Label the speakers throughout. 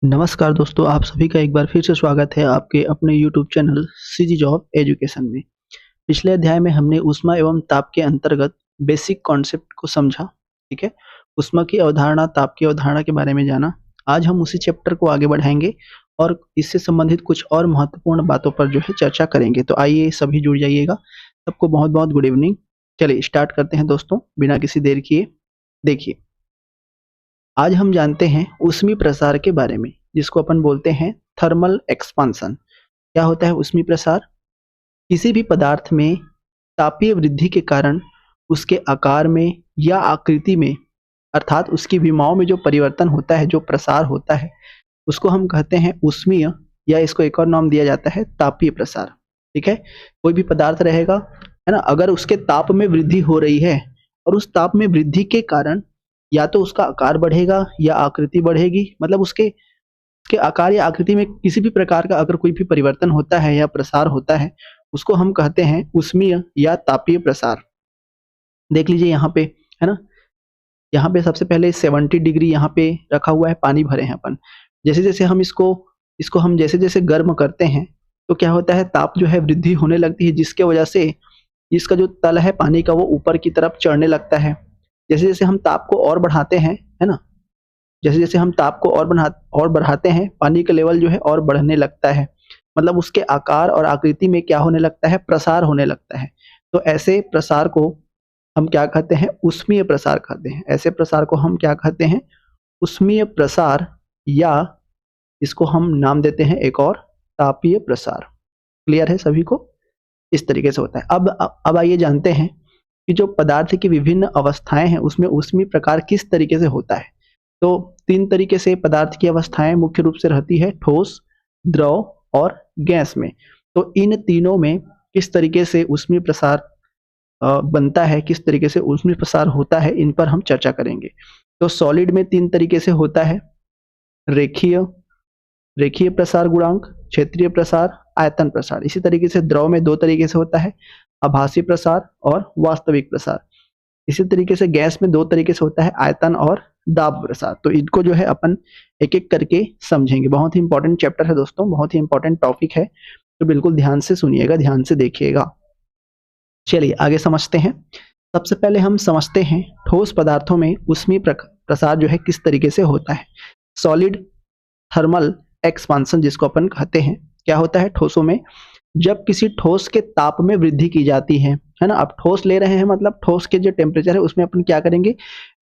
Speaker 1: नमस्कार दोस्तों, आप सभी का एक बार फिर से स्वागत है आपके अपने YouTube channel CG job education में। पिछले अध्याय में हमने ऊष्मा एवं ताप के अंतर्गत बेसिक कॉन्सेप्ट को समझा, ठीक है? ऊष्मा की अवधारणा, ताप की अवधारणा के बारे में जाना। आज हम उसी चैप्टर को आगे बढ़ाएँगे और इससे संबंधित कुछ और महत्वपूर्ण बातों पर जो है चर्चा करेंगे। तो आइए सभी जुड़ जाइएगा। सबको बहुत-बहुत गुड इवनिंग। चलिए स्टार्ट करते हैं दोस्तों, बिना किसी देर किए। देखिए, आज हम जानते हैं ऊष्मीय प्रसार के बारे में, जिसको अपन बोलते हैं थर्मल एक्सपांशन। क्या होता है ऊष्मीय प्रसार? किसी भी पदार्थ में तापीय वृद्धि के कारण उसके आकार में या आकृति में, अर्थात उसकी विमाओं में जो परिवर्तन होता है, जो प्रसार होता है, उसको हम कहते हैं ऊष्मीय, या इसको एक और नाम दिया जाता है तापीय प्रसार। ठीक है? कोई भी पदार्थ रहेगा, है ना? अगर उसके ताप में वृद्धि हो रही है और उस ताप में वृद्धि के कारण या तो उसका आकार बढ़ेगा या आकृति बढ़ेगी, मतलब उसके आकार या आकृति में किसी भी प्रकार का अगर कोई भी परिवर्तन होता है या प्रसार होता है, उसको हम कहते हैं ऊष्मीय या तापीय प्रसार। देख लीजिए यहाँ पे, है ना? यहाँ पे सबसे पहले 70 डिग्री यहाँ पे रखा हुआ है, पानी भरे हैं अपन। जैसे-जैसे हम इसको इसको हम जैसे-जैसे गर्म करते हैं, तो क्या होता है, ताप जो है वृद्धि होने लगती है, जिसके वजह से इसका जो तल है पानी का, वो ऊपर की तरफ चढ़ने लगता है। जैसे-जैसे हम ताप को और बढ़ाते हैं, है ना? जैसे-जैसे हम ताप को और बढ़ाते हैं, पानी का लेवल जो है और बढ़ने लगता है। मतलब उसके आकार और आकृति में क्या होने लगता है, प्रसार होने लगता है। तो ऐसे प्रसार को हम क्या कहते हैं, ऊष्मीय प्रसार कहते हैं। ऐसे प्रसार को हम क्या कहते हैं, ऊष्मीय प्रसार, या इसको हम नाम देते हैं एक और, तापीय प्रसार। क्लियर है सभी को? इस तरीके से होता है। अब आइए जानते हैं कि जो पदार्थ की विभिन्न अवस्थाएँ हैं, उसमें ऊष्मीय प्रकार किस तरीके से होता है। तो 3 तरीके से पदार्थ की अवस्थाएँ मुख्य रूप से रहती है, ठोस, द्रव और गैस में। तो इन तीनों में किस तरीके से ऊष्मीय प्रसार बनता है, किस तरीके से ऊष्मीय प्रसार होता है, इन पर हम चर्चा करेंगे। तो सॉलिड में 3 तरीके से होता है, रेखीय रेखीय प्रसार गुणांक, क्षेत्रीय प्रसार, आयतन प्रसार। इसी तरीके से द्रव में 2 तरीके से होता है, आभासी प्रसार और वास्तविक प्रसार। इसी तरीके से गैस में 2 तरीके से होता है, आयतन और दाब प्रसार। तो इनको जो है अपन एक-एक करके समझेंगे। बहुत ही इंपॉर्टेंट चैप्टर है दोस्तों, बहुत ही इंपॉर्टेंट टॉपिक है, तो बिल्कुल ध्यान से सुनिएगा, ध्यान से देखिएगा। चलिए आगे समझते हैं। सबसे पहले हम समझते हैं ठोस पदार्थों में ऊष्मीय प्रसार जो है किस तरीके से होता है। सॉलिड थर्मल एक्सपांशन जिसको अपन कहते हैं, क्या होता है ठोसों में, जब किसी ठोस के ताप में वृद्धि की जाती है ना? अब ठोस ले रहे हैं, मतलब ठोस के जो टेम्परेचर है उसमें अपन क्या करेंगे,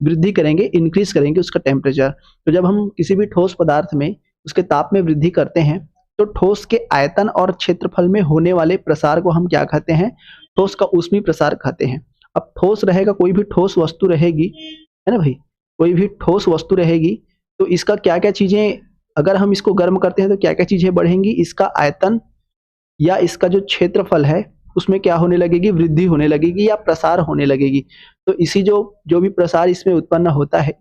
Speaker 1: वृद्धि करेंगे, इंक्रीज करेंगे उसका टेम्परेचर। तो जब हम किसी भी ठोस पदार्थ में उसके ताप में वृद्धि करते हैं, तो ठोस के आयतन और क्षेत्रफल में होने वाले प्रसार को हम क्या कहते हैं, ठोस का ऊष्मीय प्रसार कहते हैं। अब ठोस रहेगा, कोई भी ठोस वस्तु रहेगी, है ना भाई? कोई भी ठोस वस्तु रहेगी, तो इसका क्या-क्या चीजें, अगर हम इसको गर्म करते हैं तो क्या-क्या चीजें बढ़ेंगी, इसका आयतन या इसका जो क्षेत्रफल है, उसमें क्या होने लगेगी, वृद्धि होने लगेगी या प्रसार होने लगेगी। तो इसी जो जो भी प्रसार इसमें उत्पन्न होता है,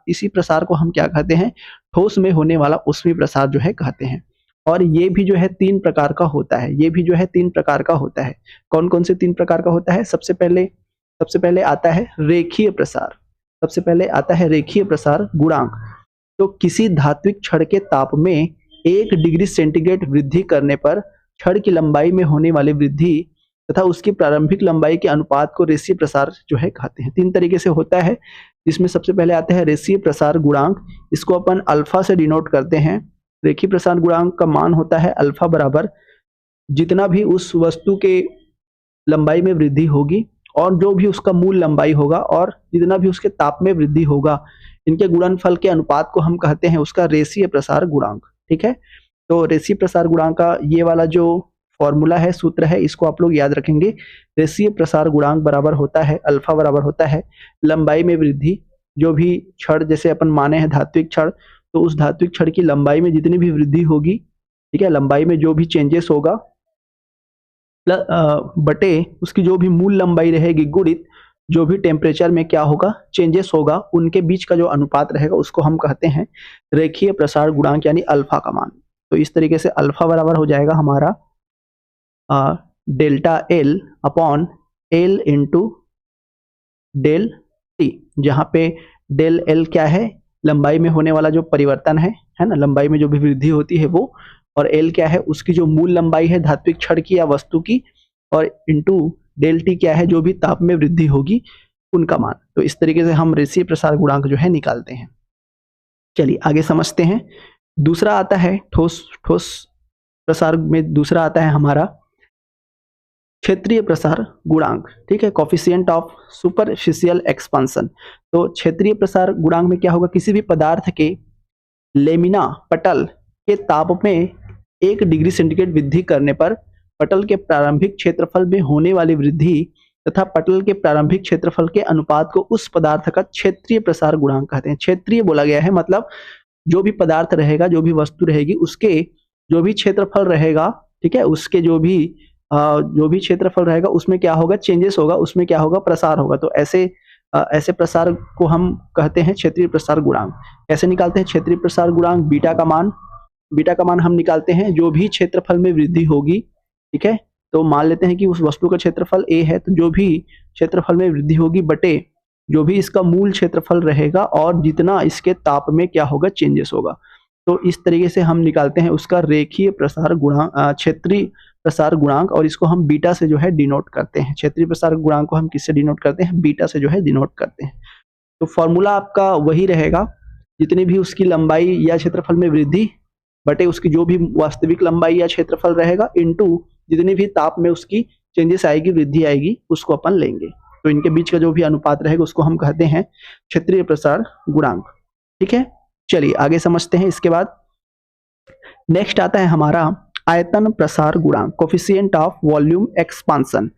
Speaker 1: इसी प्रसार को हम क्या कहते हैं, ठोस में होने वाला ऊष्मीय प्रसार जो है कहते हैं। और ये भी जो है 3 प्रकार का होता है, ये भी जो है 3 प्रकार का होता है। कौन-कौन से 3 प्रकार का होता है? सबसे पहले आता है रेखीय प्रसार। सबसे पहले आता है रेखीय प्रसार गुणांक। तो किसी धात्विक छड़ के ताप में 1 डिग्री सेंटीग्रेड वृद्धि करने पर छड़ की लंबाई में होने वाली वृद्धि तथा उसकी प्रारंभिक लंबाई के अनुपात को रेखीय प्रसार जो है कहते हैं। 3 तरीके से होता है, जिसमें सबसे पहले आता है रेखीय प्रसार गुणांक। इसको अपन अल्फा से डिनोट करते हैं। रेखीय प्रसार गुणांक का मान होता है अल्फा बराबर जितना भी उस वस्तु के लंबाई में वृद्धि होगी और जो भी उसका मूल लंबाई होगा और जितना भी उसके ताप में वृद्धि होगा, इनके गुणनफल के अनुपात को हम कहते हैं उसका रेखीय प्रसार गुणांक। ठीक है? तो रेखीय प्रसार गुणांक का ये वाला जो फॉर्मूला है, सूत्र है, इसको आप लोग याद रखेंगे। रेखीय प्रसार गुणांक बराबर होता है, अल्फा बराबर होता है लंबाई में वृद्धि। जो भी छड़, जैसे अपन माने हैं धात्विक छड़, तो उस धात्विक छड़ की लंबाई में जितनी भी वृद्धि होगी, ठीक है, लंबाई में जो भी चेंजेस होगा, बटे उसकी जो भी मूल लंबाई रहेगी गुणित जो भी टेम्परेचर में क्या होगा, चेंजेस होगा, उनके बीच का जो अनुपात रहेगा उसको हम कहते हैं रेखीय प्रसार गुणांक, यानी अल्फा का मान। तो इस तरीके से अल्फा बराबर हो जाएगा हमारा delta L upon L into del T, जहाँ पे डेल एल क्या है, लंबाई में होने वाला जो परिवर्तन है ना, लंबाई में जो भी वृद्धि होती है वो, और एल क्या है उसकी जो मूल लंबाई है धात्विक छड़ की या वस्तु की, और इंटू डेल टी क्या है जो भी ताप में वृद्धि होगी उनका मान। तो इस तरीके से हम रेखीय प्रसार गुणांक जो है निकालते हैं। चलिए आगे समझते हैं। दूसरा आता है ठोस प्रसार में, दूसरा आता है हमारा क्षेत्रीय प्रसार गुणांक। ठीक है, कोफिशिएंट ऑफ सुपरफिशियल एक्सपांशन। तो क्षेत्रीय प्रसार गुणांक में क्या होगा, किसी भी पदार्थ के लेमिना पटल के ताप में 1 डिग्री सेंटीग्रेड वृद्धि करने पर पटल के प्रारंभिक क्षेत्रफल में होने वाली वृद्धि तथा पटल के प्रारंभिक क्षेत्रफल के अनुपात को उस पदार्थ का क्षेत्रीय प्रसार गुणांक कहते हैं। क्षेत्रीय बोला गया है मतलब जो भी पदार्थ रहेगा, जो भी वस्तु रहेगी, उसके जो भी क्षेत्रफल रहेगा, ठीक है, उसके जो भी क्षेत्रफल रहेगा उसमें क्या होगा, चेंजेस होगा, उसमें क्या होगा, प्रसार होगा। तो ऐसे प्रसार को हम कहते हैं क्षेत्रीय प्रसार गुणांक। कैसे निकालते हैं क्षेत्रीय प्रसार गुणांक? बीटा का मान हम निकालते हैं जो भी क्षेत्रफल में वृद्धि होगी। ठीक है, तो मान लेते हैं कि उस वस्तु का क्षेत्रफल a है, तो जो भी क्षेत्रफल में वृद्धि होगी बटे जो भी इसका मूल क्षेत्रफल रहेगा और जितना इसके ताप में क्या होगा, चेंजेस होगा। तो इस तरीके से हम निकालते हैं उसका रेखीय प्रसार गुणांक, क्षेत्रीय प्रसार गुणांक, और इसको हम बीटा से जो है डिनोट करते हैं। क्षेत्रीय प्रसार गुणांक को हम किससे डिनोट करते हैं? बीटा से जो है डिनोट करते हैं। तो फॉर्मूला आपका वही रहेगा, जितनी भी उसकी लंबाई या क्षेत्रफल में वृद्धि बटे उसकी जो भी वास्तविक लंबाई या क्षेत्रफल रहेगा इनटू जितनी भी ताप में उसकी चेंजेस आएगी, वृद्धि आएगी, उसको अपन लेंगे। तो इनके बीच का जो भी अनुपात रहेगा उसको हम कहते हैं क्षेत्रीय प्रसार गुणांक। ठीक है, चलिए आगे समझते हैं। इसके बाद नेक्स्ट आता है हमारा आयतन प्रसार गुणांक, कोफिशिएंट ऑफ वॉल्यूम एक्सपांशन।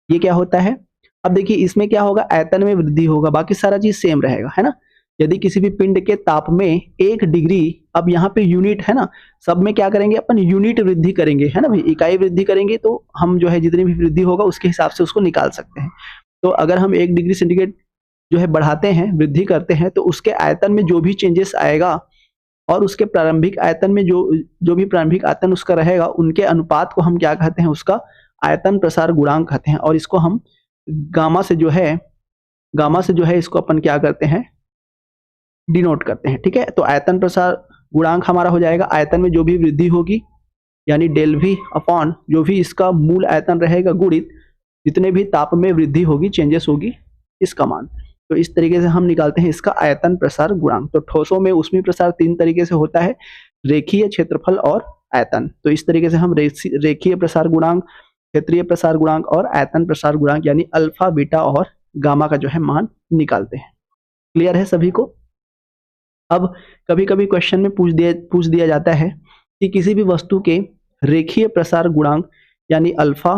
Speaker 1: ये क्या होता है? अब देखिए इसमें क्या होगा, आयतन में वृद्धि होगा, बाकी सारा चीज सेम रहेगा, है ना। यदि किसी भी पिंड के ताप में 1 डिग्री, अब यहाँ पे यूनिट है ना, सब में क्या करेंगे अपन, यूनिट वृद्धि करेंगे, है ना भाई, इकाई वृद्धि करेंगे, तो हम जो है जितनी भी वृद्धि होगा उसके हिसाब से उसको निकाल सकते हैं। तो अगर हम 1 डिग्री सेंटीग्रेड जो है बढ़ाते हैं, वृद्धि करते हैं, तो उसके आयतन में जो भी चेंजेस आएगा और उसके प्रारंभिक आयतन में जो भी प्रारंभिक आयतन उसका रहेगा, उनके अनुपात को हम क्या कहते हैं, उसका आयतन प्रसार गुणांक कहते हैं। और इसको हम गामा से जो है इसको अपन क्या करते हैं, डिनोट करते हैं। ठीक है, तो आयतन प्रसार गुणांक हमारा हो जाएगा आयतन में जो भी वृद्धि होगी, यानी डेल वी अपॉन जो भी इसका मूल आयतन रहेगा गुणित जितने भी ताप में वृद्धि होगी, चेंजेस होगी, इसका मान। तो इस तरीके से हम निकालते हैं इसका आयतन प्रसार गुणांक। तो ठोसों में ऊष्मीय प्रसार 3 तरीके से होता है, रेखीय, क्षेत्रफल और आयतन। तो इस तरीके से हम रेखीय प्रसार गुणांक, क्षेत्रीय प्रसार गुणांक और आयतन प्रसार गुणांक यानी अल्फा, बीटा और गामा का जो है मान निकालते हैं। क्लियर है सभी को? अब कभी कभी क्वेश्चन में पूछ दिया जाता है कि किसी भी वस्तु के रेखीय प्रसार गुणांक यानी अल्फा,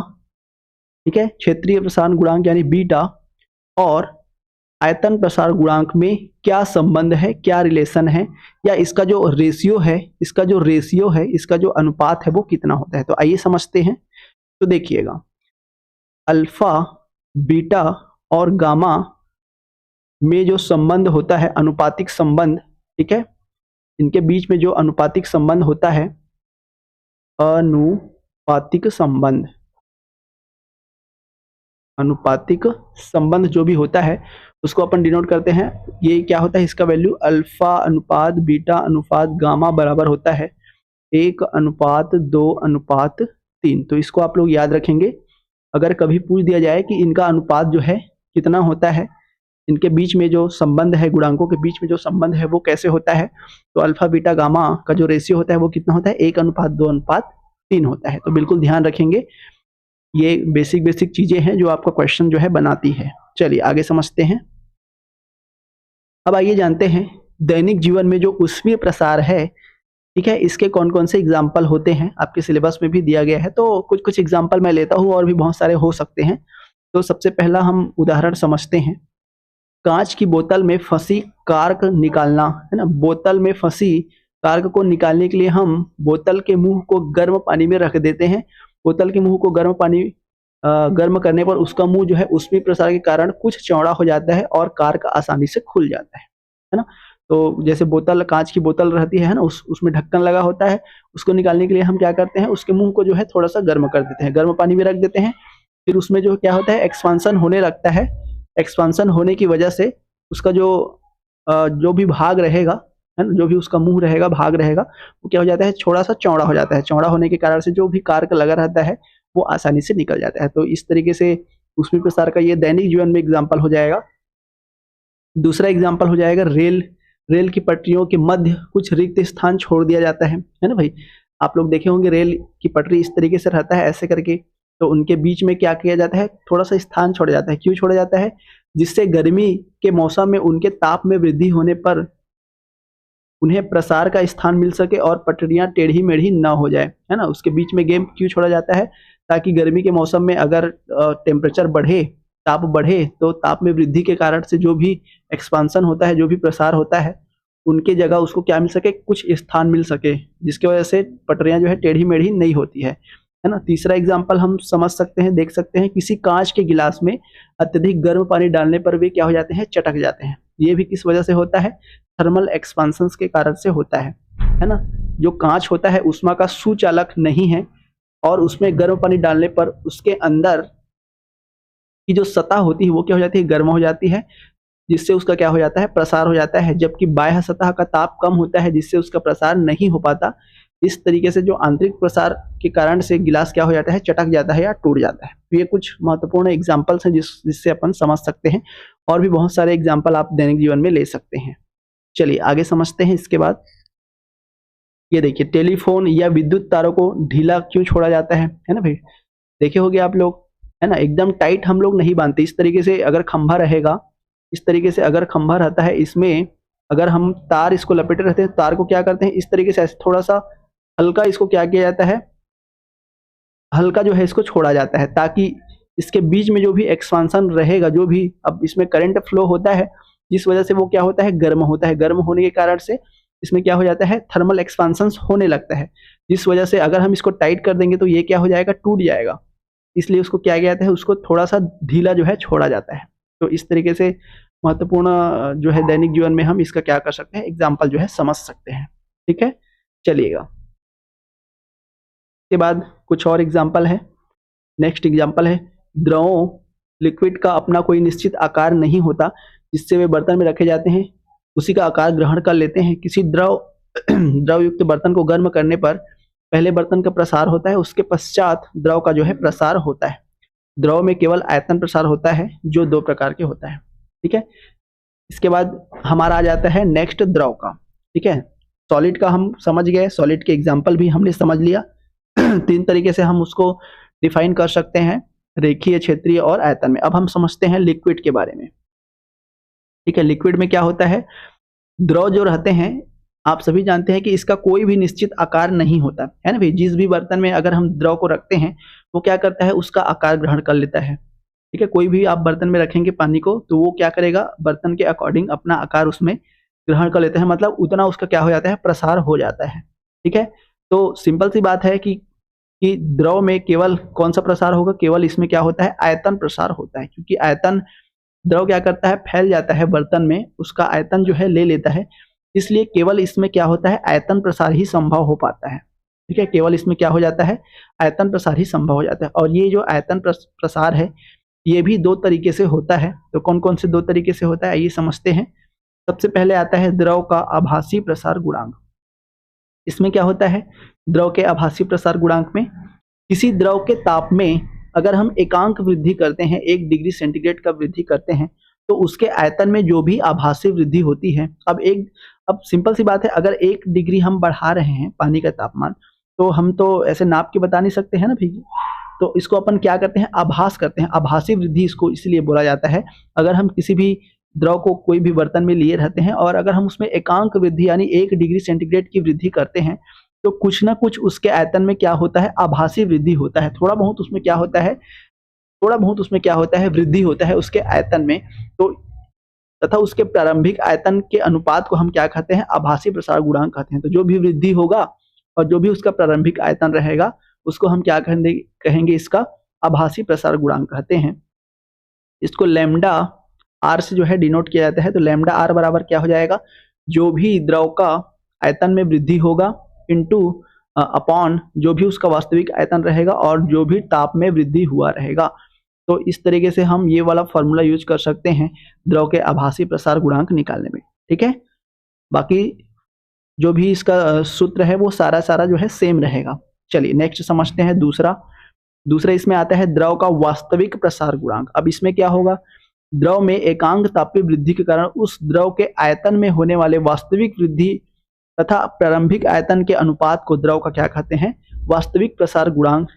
Speaker 1: ठीक है, क्षेत्रीय प्रसार गुणांक यानी बीटा और आयतन प्रसार गुणांक में क्या संबंध है, क्या रिलेशन है, या इसका जो रेशियो है, इसका जो अनुपात है वो कितना होता है। तो आइए समझते हैं। तो देखिएगा, अल्फा, बीटा और गामा में जो संबंध होता है, अनुपातिक संबंध, ठीक है, इनके बीच में जो अनुपातिक संबंध होता है, अनुपातिक संबंध जो भी होता है उसको अपन डिनोट करते हैं। ये क्या होता है, इसका वैल्यू अल्फा अनुपात बीटा अनुपात गामा बराबर होता है 1:2:3। तो इसको आप लोग याद रखेंगे। अगर कभी पूछ दिया जाए कि इनका अनुपात जो है कितना होता है, इनके बीच में जो संबंध है, गुणांकों के बीच में जो संबंध है वो कैसे होता है, तो अल्फा बीटा गामा का जो रेशियो होता है वो कितना होता है, 1:2:3 होता है। तो बिल्कुल ध्यान रखेंगे, ये बेसिक चीजें हैं जो आपका क्वेश्चन जो है बनाती है। चलिए आगे समझते हैं। अब आइए जानते हैं दैनिक जीवन में जो ऊष्मीय प्रसार है, ठीक है, इसके कौन कौन से एग्जाम्पल होते हैं, आपके सिलेबस में भी दिया गया है। तो कुछ एग्जाम्पल मैं लेता हूँ और भी बहुत सारे हो सकते हैं। तो सबसे पहला हम उदाहरण समझते हैं। कांच की बोतल में फंसी कार्क निकालना, है ना। बोतल में फंसी कार्क को निकालने के लिए हम बोतल के मुंह को गर्म पानी में रख देते हैं। बोतल के मुंह को गर्म करने पर उसका मुंह जो है ऊष्मीय प्रसार के कारण कुछ चौड़ा हो जाता है और कार्क आसानी से खुल जाता है ना। तो जैसे बोतल, कांच की बोतल रहती है ना, उसमें ढक्कन लगा होता है, उसको निकालने के लिए हम क्या करते हैं, उसके मुंह को जो है थोड़ा सा गर्म कर देते हैं, गर्म पानी में रख देते हैं। फिर उसमें जो क्या होता है, एक्सपांसन होने लगता है। एक्सपांसन होने की वजह से उसका जो जो भी भाग रहेगा, है ना, जो भी उसका मुंह रहेगा, भाग रहेगा, वो क्या हो जाता है, थोड़ा सा चौड़ा हो जाता है। चौड़ा होने के कारण से जो भी कार्क लगा रहता है वो आसानी से निकल जाता है। तो इस तरीके से ऊष्मीय प्रसार का ये दैनिक जीवन में एग्जाम्पल हो जाएगा। दूसरा एग्जाम्पल हो जाएगा रेल। रेल की पटरियों के मध्य कुछ रिक्त स्थान छोड़ दिया जाता है ना भाई। आप लोग देखे होंगे रेल की पटरी इस तरीके से रहता है, ऐसे करके, तो उनके बीच में क्या किया जाता है, थोड़ा सा स्थान छोड़ा जाता है। क्यों छोड़ा जाता है? जिससे गर्मी के मौसम में उनके ताप में वृद्धि होने पर उन्हें प्रसार का स्थान मिल सके और पटरियां टेढ़ी मेढ़ी ना हो जाए, है ना। उसके बीच में गैप क्यों छोड़ा जाता है? ताकि गर्मी के मौसम में अगर टेम्परेचर बढ़े, ताप बढ़े, तो ताप में वृद्धि के कारण से जो भी एक्सपांसन होता है, जो भी प्रसार होता है, उनके जगह उसको क्या मिल सके, कुछ स्थान मिल सके, जिसकी वजह से पटरियां जो है टेढ़ी मेढ़ी नहीं होती है ना। तीसरा एग्जाम्पल हम समझ सकते हैं, देख सकते हैं, किसी कांच के गिलास में अत्यधिक गर्म पानी डालने पर वे क्या हो जाते हैं, चटक जाते हैं। ये भी किस वजह से होता है? थर्मल एक्सपांशन के कारण से होता है ना। जो कांच होता है ऊष्मा का सुचालक नहीं है, और उसमें गर्म पानी डालने पर उसके अंदर की जो सतह होती है वो क्या हो जाती है, गर्म हो जाती है, जिससे उसका क्या हो जाता है, प्रसार हो जाता है। जबकि बाह्य सतह का ताप कम होता है, जिससे उसका प्रसार नहीं हो पाता। इस तरीके से जो आंतरिक प्रसार के कारण से गिलास क्या हो जाता है, चटक जाता है या टूट जाता है। तो ये कुछ महत्वपूर्ण एग्जाम्पल्स हैं जिससे अपन समझ सकते हैं। और भी बहुत सारे एग्जाम्पल आप दैनिक जीवन में ले सकते हैं। चलिए आगे समझते हैं। इसके बाद ये देखिए, टेलीफोन या विद्युत तारों को ढीला क्यों छोड़ा जाता है ना भाई। देखे होंगे आप लोग, है ना, एकदम टाइट हम लोग नहीं बांधते। इस तरीके से अगर खंभा रहेगा, इस तरीके से अगर खंभा रहता है, इसमें अगर हम तार इसको लपेटे रहते हैं, तार को क्या करते हैं, इस तरीके से ऐसे थोड़ा सा हल्का इसको क्या किया जाता है, हल्का जो है इसको छोड़ा जाता है, ताकि इसके बीच में जो भी एक्सपांसन रहेगा, जो भी अब इसमें करंट फ्लो होता है, जिस वजह से वो क्या होता है, गर्म होता है। गर्म होने के कारण से इसमें क्या हो जाता है, थर्मल एक्सपांसन होने लगता है, जिस वजह से अगर हम इसको टाइट कर देंगे तो ये क्या हो जाएगा, टूट जाएगा। इसलिए उसको क्या किया जाता है, उसको थोड़ा सा ढीला जो है छोड़ा जाता है। तो इस तरीके से महत्वपूर्ण जो है दैनिक जीवन में हम इसका क्या कर सकते हैं, एग्जाम्पल जो है समझ सकते हैं। ठीक है, चलिएगा। के बाद कुछ और एग्जाम्पल है। नेक्स्ट एग्जाम्पल है, द्रवों, लिक्विड का अपना कोई निश्चित आकार नहीं होता, जिससे वे बर्तन में रखे जाते हैं उसी का आकार ग्रहण कर लेते हैं। किसी द्रव युक्त बर्तन को गर्म करने पर पहले बर्तन का प्रसार होता है, उसके पश्चात द्रव का जो है प्रसार होता है। द्रव में केवल आयतन प्रसार होता है, जो 2 प्रकार के होता है। ठीक है, इसके बाद हमारा आ जाता है नेक्स्ट द्रव का। ठीक है, सॉलिड का हम समझ गए, सॉलिड के एग्जाम्पल भी हमने समझ लिया। 3 तरीके से हम उसको डिफाइन कर सकते हैं, रेखीय, क्षेत्रीय और आयतन में। अब हम समझते हैं लिक्विड के बारे में। ठीक है, लिक्विड में क्या होता है, द्रव जो रहते हैं, आप सभी जानते हैं कि इसका कोई भी निश्चित आकार नहीं होता है ना भाई। जिस भी बर्तन में अगर हम द्रव को रखते हैं, वो क्या करता है, उसका आकार ग्रहण कर लेता है। ठीक है, कोई भी आप बर्तन में रखेंगे पानी को, तो वो क्या करेगा, बर्तन के अकॉर्डिंग अपना आकार उसमें ग्रहण कर लेता है, मतलब उतना उसका क्या हो जाता है, प्रसार हो जाता है। ठीक है, तो सिंपल सी बात है कि द्रव में केवल कौन सा प्रसार होगा, केवल इसमें क्या होता है, आयतन प्रसार होता है। क्योंकि आयतन, द्रव क्या करता है, फैल जाता है बर्तन में, उसका आयतन जो है ले लेता है, इसलिए केवल इसमें क्या होता है, आयतन प्रसार ही संभव हो पाता है। ठीक है, केवल इसमें क्या हो जाता है, आयतन प्रसार ही संभव हो जाता है। और ये जो आयतन प्रसार है, ये भी 2 तरीके से होता है। तो कौन कौन से 2 तरीके से होता है, आइए समझते हैं। सबसे पहले आता है द्रव का आभासी प्रसार गुणांक। इसमें क्या होता है, द्रव के आभासी प्रसार गुणांक में किसी द्रव के ताप में अगर हम एकांक वृद्धि करते हैं, 1 डिग्री सेंटीग्रेड का वृद्धि करते हैं, तो उसके आयतन में जो भी आभासी वृद्धि होती है, अब सिंपल सी बात है, अगर 1 डिग्री हम बढ़ा रहे हैं पानी का तापमान, तो हम तो ऐसे नाप के बता नहीं सकते हैं ना भैया। तो इसको अपन क्या करते हैं, आभास करते हैं। आभासी वृद्धि इसको इसलिए बोला जाता है। अगर हम किसी भी द्रव को कोई भी बर्तन में लिए रहते हैं, और अगर हम उसमें एकांक वृद्धि यानी 1 डिग्री सेंटीग्रेड की वृद्धि करते हैं, तो कुछ ना कुछ उसके आयतन में क्या होता है, आभासी वृद्धि होता है। थोड़ा बहुत उसमें क्या होता है, वृद्धि होता है उसके आयतन में। तो तथा उसके प्रारंभिक आयतन के अनुपात को हम क्या कहते हैं, आभासी प्रसार गुणांक कहते हैं। तो जो भी वृद्धि होगा और जो भी उसका प्रारंभिक आयतन रहेगा, उसको हम क्या कहेंगे, इसका आभासी प्रसार गुणांक कहते हैं। इसको लैम्डा आर से जो है डिनोट किया जाता है। तो लैम्डा आर बराबर क्या हो जाएगा, जो भी द्रव का आयतन में वृद्धि होगा इनटू अपॉन जो भी उसका वास्तविक आयतन रहेगा और जो भी ताप में वृद्धि हुआ रहेगा। तो इस तरीके से हम ये वाला फॉर्मूला यूज कर सकते हैं द्रव के आभासी प्रसार गुणांक निकालने में। ठीक है। बाकी जो भी इसका सूत्र है वो सारा जो है सेम रहेगा। चलिए नेक्स्ट समझते हैं दूसरा इसमें आता है द्रव का वास्तविक प्रसार गुणांक। अब इसमें क्या होगा, द्रव में एकांक तापीय वृद्धि के कारण उस द्रव के आयतन में होने वाले वास्तविक वृद्धि तथा प्रारंभिक आयतन के अनुपात को द्रव का क्या कहते हैं, वास्तविक प्रसार गुणांक।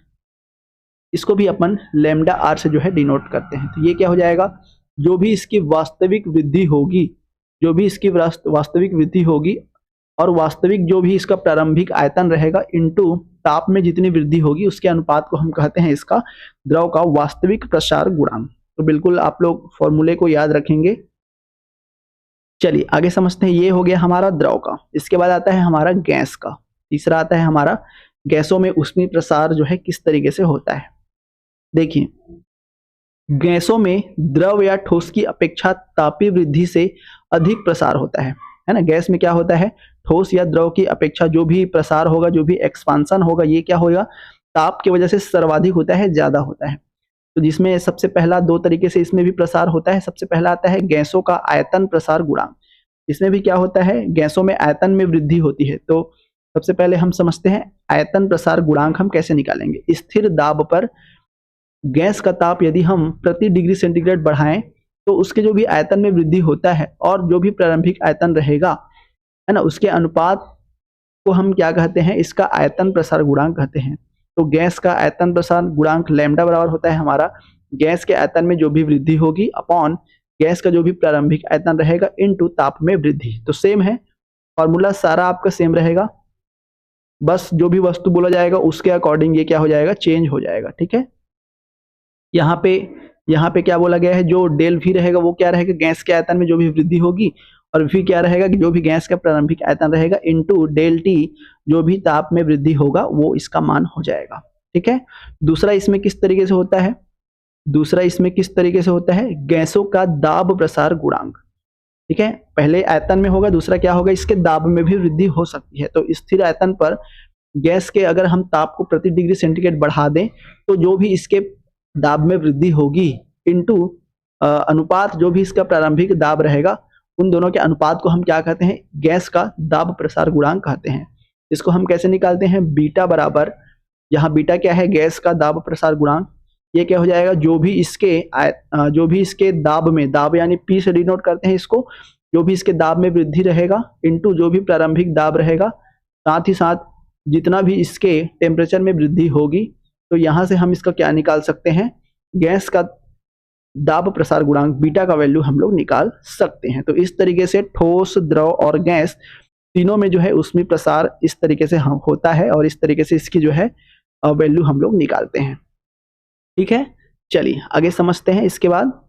Speaker 1: इसको भी अपन लैम्डा आर से जो है डिनोट करते हैं। तो ये क्या हो जाएगा, जो भी इसकी वास्तविक वृद्धि होगी और वास्तविक जो भी इसका प्रारंभिक आयतन रहेगा इनटू ताप में जितनी वृद्धि होगी उसके अनुपात को हम कहते हैं इसका द्रव का वास्तविक प्रसार गुणांक। तो बिल्कुल आप लोग फॉर्मूले को याद रखेंगे। चलिए आगे समझते हैं। ये हो गया हमारा द्रव का। इसके बाद आता है हमारा गैस का। तीसरा आता है हमारा गैसों में ऊष्मीय प्रसार जो है किस तरीके से होता है। देखिए, गैसों में द्रव या ठोस की अपेक्षा तापीय वृद्धि से अधिक प्रसार होता है ना। गैस में क्या होता है, ठोस या द्रव की अपेक्षा जो भी प्रसार होगा, जो भी एक्सपांशन होगा, ये क्या होगा, ताप की वजह से सर्वाधिक होता है, ज्यादा होता है। तो जिसमें सबसे पहला दो तरीके से इसमें भी प्रसार होता है। सबसे पहला आता है गैसों का आयतन प्रसार गुणांक। इसमें भी क्या होता है, गैसों में आयतन में वृद्धि होती है। तो सबसे पहले हम समझते हैं आयतन प्रसार गुणांक हम कैसे निकालेंगे। स्थिर दाब पर गैस का ताप यदि हम प्रति डिग्री सेंटीग्रेड बढ़ाएं तो उसके जो भी आयतन में वृद्धि होता है और जो भी प्रारंभिक आयतन रहेगा है ना, उसके अनुपात को हम क्या कहते हैं, इसका आयतन प्रसार गुणांक कहते हैं। तो गैस का आयतन प्रसार गुणांक लैम्डा बराबर होता है हमारा गैस के आयतन में जो भी वृद्धि होगी अपॉन गैस का जो भी प्रारंभिक आयतन रहेगा इनटू ताप में वृद्धि। तो सेम है फॉर्मूला, सारा आपका सेम रहेगा, बस जो भी वस्तु बोला जाएगा उसके अकॉर्डिंग ये क्या हो जाएगा, चेंज हो जाएगा। ठीक है। यहाँ पे क्या बोला गया है, जो डेल वी रहेगा वो क्या रहेगा, गैस के आयतन में जो भी वृद्धि होगी, और वी क्या रहेगा कि जो भी गैस का प्रारंभिक आयतन रहेगा इनटू डेल टी जो भी ताप में वृद्धि होगा वो इसका मान हो जाएगा। ठीक है। दूसरा इसमें किस तरीके से होता है, गैसों का दाब प्रसार गुणांक। ठीक है, पहले आयतन में होगा, दूसरा क्या होगा, इसके दाब में भी वृद्धि हो सकती है। तो स्थिर आयतन पर गैस के अगर हम ताप को प्रति डिग्री सेंटीग्रेड बढ़ा दें तो जो भी इसके दाब में वृद्धि होगी इनटू अनुपात जो भी इसका प्रारंभिक दाब रहेगा, उन दोनों के अनुपात को हम क्या कहते हैं, गैस का दाब प्रसार गुणांक कहते हैं। इसको हम कैसे निकालते हैं, बीटा बराबर, यहाँ बीटा क्या है, गैस का दाब प्रसार गुणांक। ये क्या हो जाएगा, जो भी इसके दाब में, दाब यानी पी से डिनोट करते हैं इसको, जो भी इसके दाब में वृद्धि रहेगा इनटू जो भी प्रारंभिक दाब रहेगा, साथ ही साथ जितना भी इसके टेम्परेचर में वृद्धि होगी। तो यहाँ से हम इसका क्या निकाल सकते हैं, गैस का दाब प्रसार गुणांक बीटा का वैल्यू हम लोग निकाल सकते हैं। तो इस तरीके से ठोस, द्रव और गैस तीनों में जो है ऊष्मीय प्रसार इस तरीके से होता है और इस तरीके से इसकी जो है वैल्यू हम लोग निकालते हैं। ठीक है, चलिए आगे समझते हैं। इसके बाद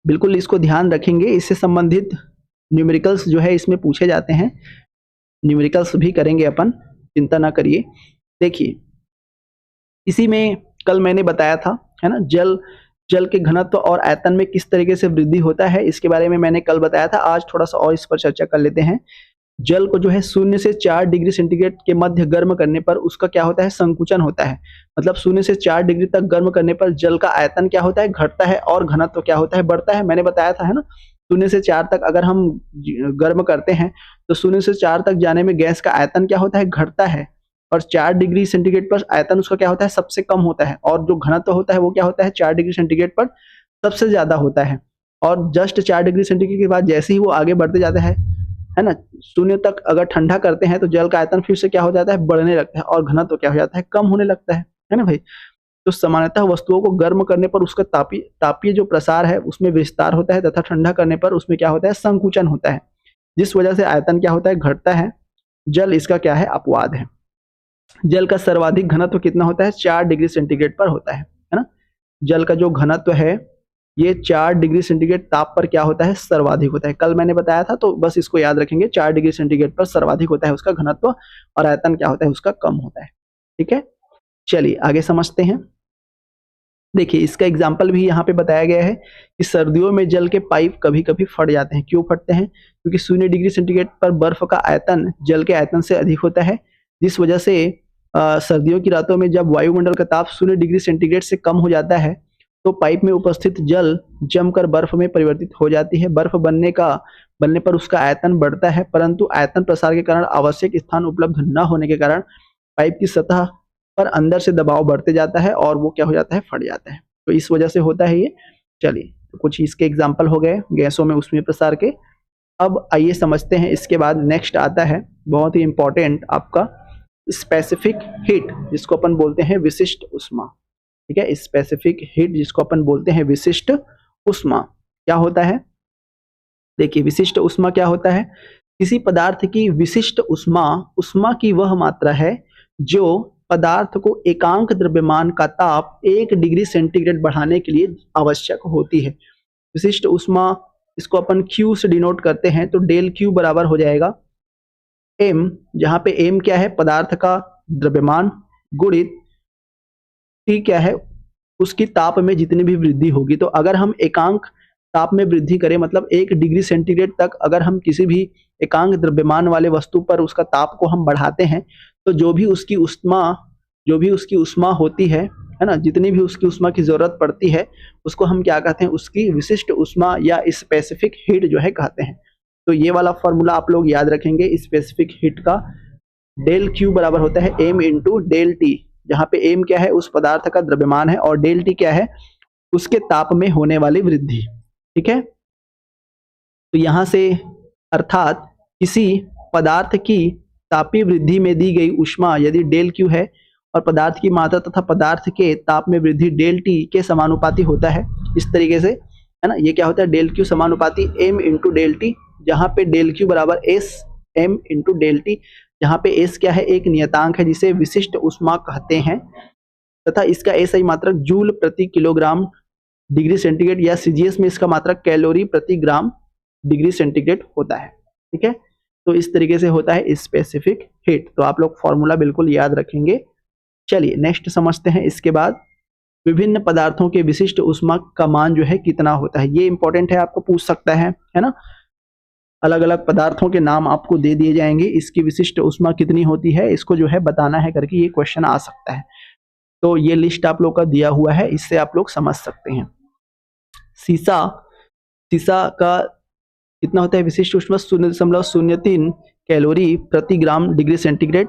Speaker 1: बिल्कुल इसको ध्यान रखेंगे, इससे संबंधित न्यूमेरिकल्स जो है इसमें पूछे जाते हैं, न्यूमेरिकल्स भी करेंगे अपन, चिंता ना करिए। देखिए, इसी में कल मैंने बताया था है ना, जल के घनत्व और आयतन में किस तरीके से वृद्धि होता है, इसके बारे में मैंने कल बताया था। आज थोड़ा सा और इस पर चर्चा कर लेते हैं। जल को जो है 0 से 4 डिग्री सेंटीग्रेड के मध्य गर्म करने पर उसका क्या होता है, संकुचन होता है। मतलब 0 से 4 डिग्री तक गर्म करने पर जल का आयतन क्या होता है, घटता है, और घनत्व क्या होता है, बढ़ता है। मैंने बताया था है ना, 0 से 4 तक अगर हम गर्म करते हैं तो 0 से 4 तक जाने में गैस का आयतन क्या होता है, घटता है, और 4 डिग्री सेंटीग्रेड पर आयतन उसका क्या होता है, सबसे कम होता है, और जो घनत्व होता है वो क्या होता है, 4 डिग्री सेंटीग्रेड पर सबसे ज्यादा होता है। और जस्ट 4 डिग्री सेंटीग्रेड के बाद जैसे ही वो आगे बढ़ते जाता है ना, 0 तक अगर ठंडा करते हैं तो जल का आयतन फिर से क्या हो जाता है, बढ़ने लगता है, और घनत्व क्या हो जाता है, कम होने लगता है ना भाई। तो सामान्यतः वस्तुओं को गर्म करने पर उसका तापीय जो प्रसार है उसमें विस्तार होता है, तथा ठंडा करने पर उसमें क्या होता है, संकुचन होता है, जिस वजह से आयतन क्या होता है, घटता है। जल इसका क्या है, अपवाद है। जल का सर्वाधिक घनत्व कितना होता है, 4 डिग्री सेंटीग्रेड पर होता है ना। जल का जो घनत्व है ये 4 डिग्री सेंटीग्रेड ताप पर क्या होता है, सर्वाधिक होता है। कल मैंने बताया था, तो बस इसको याद रखेंगे, 4 डिग्री सेंटीग्रेड पर सर्वाधिक होता है उसका घनत्व, और आयतन क्या होता है, उसका कम होता है। ठीक है, चलिए आगे समझते हैं। देखिए, इसका एग्जाम्पल भी यहाँ पे बताया गया है कि सर्दियों में जल के पाइप कभी कभी फट जाते हैं। क्यों फटते हैं, क्योंकि 0 डिग्री सेंटीग्रेड पर बर्फ का आयतन जल के आयतन से अधिक होता है, जिस वजह से सर्दियों की रातों में जब वायुमंडल का ताप 0 डिग्री सेंटीग्रेड से कम हो जाता है तो पाइप में उपस्थित जल जमकर बर्फ में परिवर्तित हो जाती है। बर्फ बनने पर उसका आयतन बढ़ता है, परंतु आयतन प्रसार के कारण आवश्यक स्थान उपलब्ध न होने के कारण पाइप की सतह पर अंदर से दबाव बढ़ते जाता है और वो क्या हो जाता है, फट जाता है। तो इस वजह से होता है ये। चलिए, तो कुछ इसके एग्जाम्पल हो गए गैसों में ऊष्मीय प्रसार के। अब आइए समझते हैं, इसके बाद नेक्स्ट आता है बहुत ही इंपॉर्टेंट आपका स्पेसिफिक हीट, जिसको अपन बोलते हैं विशिष्ट ऊष्मा। ठीक है, स्पेसिफिक हीट जिसको अपन बोलते हैं विशिष्ट ऊष्मा। क्या होता है, देखिए विशिष्ट ऊष्मा क्या होता है, किसी पदार्थ की विशिष्ट ऊष्मा ऊष्मा की वह मात्रा है जो पदार्थ को एकांक द्रव्यमान का ताप 1 डिग्री सेंटीग्रेड बढ़ाने के लिए आवश्यक होती है। विशिष्ट ऊष्मा, इसको अपन Q से डिनोट करते हैं, तो डेल Q बराबर हो जाएगा M, जहां पे M क्या है, पदार्थ का द्रव्यमान, गुणित T क्या है, उसकी ताप में जितनी भी वृद्धि होगी। तो अगर हम एकांक ताप में वृद्धि करें, मतलब 1 डिग्री सेंटीग्रेड तक अगर हम किसी भी एकांक द्रव्यमान वाले वस्तु पर उसका ताप को हम बढ़ाते हैं, तो जो भी उसकी ऊष्मा होती है ना, जितनी भी उसकी ऊष्मा की जरूरत पड़ती है, उसको हम क्या कहते हैं, उसकी विशिष्ट ऊष्मा या स्पेसिफिक हीट जो है कहते हैं। तो ये वाला फॉर्मूला आप लोग याद रखेंगे स्पेसिफिक हीट का। डेल Q बराबर होता है M इंटू डेल T, जहाँ पे M क्या है, उस पदार्थ का द्रव्यमान है, और डेल T क्या है, उसके ताप में होने वाली वृद्धि। ठीक है, तो यहां से अर्थात किसी पदार्थ की तापीय वृद्धि में दी गई ऊष्मा यदि डेल Q है और पदार्थ की मात्रा तथा पदार्थ के ताप में वृद्धि डेल T के समानुपाती होता है, इस तरीके से, है ना। ये क्या होता है, डेल Q समानुपाती M इंटू डेल T, जहां पे डेल Q बराबर S M into del T, जहां पे S क्या है, एक नियतांक है जिसे विशिष्ट ऊष्मा कहते हैं, तथा इसका SI मात्रक जूल प्रति किलोग्राम डिग्री सेंटीग्रेड, या CGS में इसका मात्रक कैलोरी प्रति ग्राम डिग्री सेंटीग्रेड होता है। ठीक है, तो इस तरीके से होता है स्पेसिफिक हीट। तो आप लोग फॉर्मूला बिल्कुल याद रखेंगे। चलिए नेक्स्ट समझते हैं। इसके बाद विभिन्न पदार्थों के विशिष्ट ऊष्मा का मान जो है कितना होता है, ये इंपॉर्टेंट है, आपको पूछ सकता है ना। अलग अलग पदार्थों के नाम आपको दे दिए जाएंगे, इसकी विशिष्ट ऊष्मा कितनी होती है, इसको जो है बताना है करके ये क्वेश्चन आ सकता है। तो ये लिस्ट आप लोग का दिया हुआ है, इससे आप लोग समझ सकते हैं। सीसा का कितना होता है विशिष्ट ऊष्मा, 0.03 कैलोरी प्रति ग्राम डिग्री सेंटीग्रेड।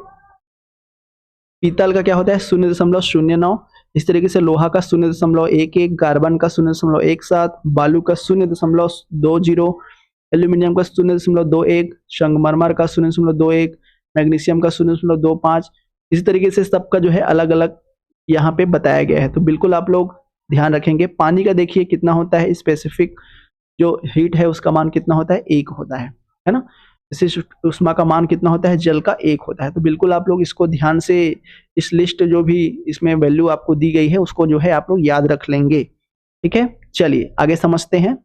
Speaker 1: पीतल का क्या होता है, 0.09। इस तरीके से लोहा का 0.11, कार्बन का 0.17, बालू का 0.20, एल्यूमिनियम का 0.21, संगमरमर का 0.21, मैग्नीशियम का 0.25। इसी तरीके से सबका जो है अलग अलग यहाँ पे बताया गया है, तो बिल्कुल आप लोग ध्यान रखेंगे। पानी का देखिए कितना होता है, स्पेसिफिक जो हीट है उसका मान कितना होता है, 1 होता है ना। विशिष्ट ऊष्मा का मान कितना होता है, जल का 1 होता है। तो बिल्कुल आप लोग इसको ध्यान से, इस लिस्ट जो भी इसमें वैल्यू आपको दी गई है उसको जो है आप लोग याद रख लेंगे। ठीक है, चलिए आगे समझते हैं।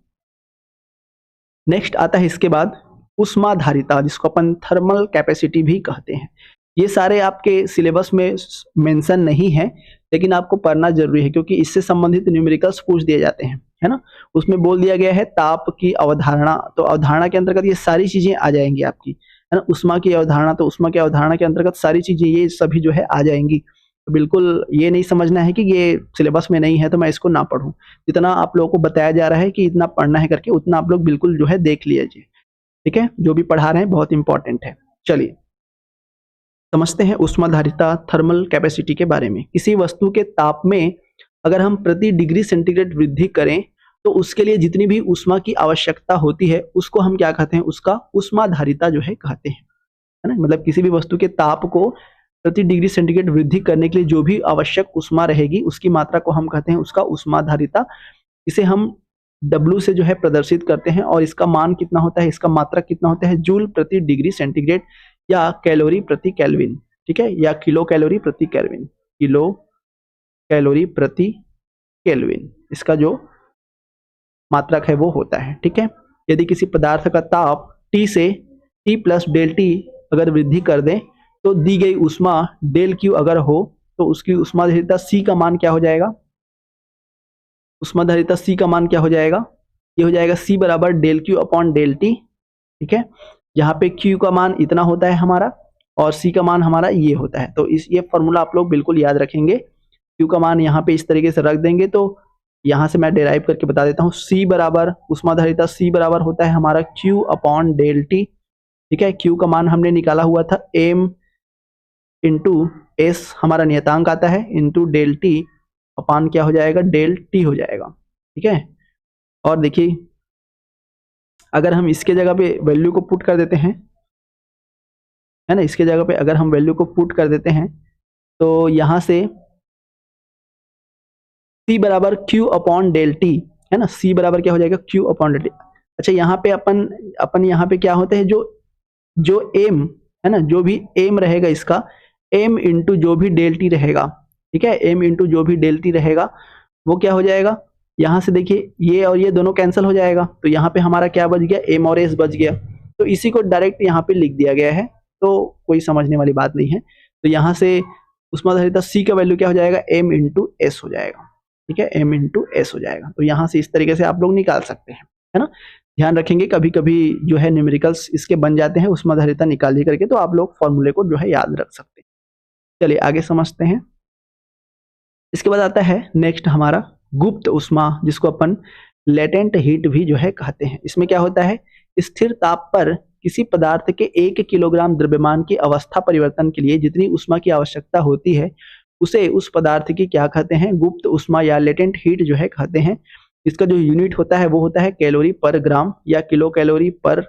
Speaker 1: नेक्स्ट आता है इसके बाद ऊष्माधारिता, जिसको अपन थर्मल कैपेसिटी भी कहते हैं। ये सारे आपके सिलेबस में मेंशन नहीं है, लेकिन आपको पढ़ना जरूरी है क्योंकि इससे संबंधित न्यूमेरिकल्स पूछ दिए जाते हैं, है ना। उसमें बोल दिया गया है ताप की अवधारणा, तो अवधारणा के अंतर्गत ये सारी चीजें आ जाएंगी आपकी, है ना। उष्मा की अवधारणा, तो उष्मा की अवधारणा के अंतर्गत सारी चीजें ये सभी जो है आ जाएंगी। तो बिल्कुल ये नहीं समझना है कि ये सिलेबस में नहीं है तो मैं इसको ना पढ़ूं। जितना आप लोगों को बताया जा रहा है कि इतना पढ़ना है करके, उतना आप लोग बिल्कुल जो है देख लीजिए। ठीक है, जो भी पढ़ा रहे हैं बहुत इंपॉर्टेंट है। चलिए समझते हैं ऊष्माधारिता थर्मल कैपेसिटी के बारे में। किसी वस्तु के ताप में अगर हम प्रति डिग्री सेंटीग्रेड वृद्धि करें तो उसके लिए जितनी भी ऊष्मा की आवश्यकता होती है उसको हम क्या कहते हैं, उसका ऊष्माधारिता जो है कहते हैं, है ना। मतलब किसी भी वस्तु के ताप को प्रति डिग्री सेंटीग्रेड वृद्धि करने के लिए जो भी आवश्यक ऊष्मा रहेगी उसकी मात्रा को हम कहते हैं उसका ऊष्माधारिता। इसे हम W से जो है प्रदर्शित करते हैं, और इसका मान कितना होता है, इसका मात्रक कितना होता है, जूल प्रति डिग्री सेंटीग्रेड या कैलोरी प्रति केल्विन। ठीक है, या किलो कैलोरी प्रति केल्विन, किलो कैलोरी प्रति केल्विन इसका जो मात्रक है वो होता है। ठीक है, यदि किसी पदार्थ का ताप T से T प्लस डेल T अगर वृद्धि कर दें तो दी गई ऊष्मा डेल Q अगर हो तो उसकी ऊष्माधारिता C का मान क्या हो जाएगा, ऊष्माधारिता C का मान क्या हो जाएगा, ये हो जाएगा C बराबर del Q upon del T। ठीक है, यहाँ पे Q का मान इतना होता है हमारा और C का मान हमारा ये होता है। तो ये फॉर्मूला आप लोग बिल्कुल याद रखेंगे। Q का मान यहाँ पे इस तरीके से रख देंगे तो यहाँ से मैं डेराइव करके बता देता हूँ। C बराबर ऊष्माधारिता C बराबर होता है हमारा Q अपॉन डेल टी। ठीक है, Q का मान हमने निकाला हुआ था m इंटू एस हमारा नियतांक आता है, इंटू डेल टी अपान क्या हो जाएगा, डेल टी हो जाएगा। ठीक है, और देखिए अगर हम इसके जगह पे वैल्यू को पुट कर देते हैं, है ना, इसके जगह पे अगर हम वैल्यू को पुट कर देते हैं तो यहाँ से C बराबर Q अपॉन डेल टी, है ना, C बराबर क्या हो जाएगा, Q अपॉन डेल टी। अच्छा, यहाँ पे अपन यहाँ पे क्या होते हैं, जो m है ना, जो भी m रहेगा इसका m इंटू जो भी डेल टी रहेगा, ठीक है, m इंटू जो भी डेल टी रहेगा वो क्या हो जाएगा, यहाँ से देखिए ये और ये दोनों कैंसिल हो जाएगा, तो यहाँ पे हमारा क्या बच गया, m और s बच गया। तो इसी को डायरेक्ट यहाँ पे लिख दिया गया है, तो कोई समझने वाली बात नहीं है। तो यहाँ से ऊष्माधारिता C का वैल्यू क्या हो जाएगा, m इंटू एस हो जाएगा। ठीक है, m इंटू एस हो जाएगा। तो यहाँ से इस तरीके से आप लोग निकाल सकते हैं, है ना। ध्यान रखेंगे कभी कभी जो है न्यूमेरिकल्स इसके बन जाते हैं ऊष्माधारिता निकालिए करके, तो आप लोग फॉर्मूले को जो है याद रख सकते हैं। चलिए आगे समझते हैं। इसके बाद आता है नेक्स्ट हमारा गुप्त ऊष्मा, जिसको अपन लेटेंट हीट भी जो है कहते हैं। इसमें क्या होता है, स्थिर ताप पर किसी पदार्थ के 1 किलोग्राम द्रव्यमान की अवस्था परिवर्तन के लिए जितनी ऊष्मा की आवश्यकता होती है उसे उस पदार्थ की क्या कहते हैं, गुप्त ऊष्मा या लेटेंट हीट जो है कहते हैं। इसका जो यूनिट होता है वो होता है कैलोरी पर ग्राम या किलो कैलोरी पर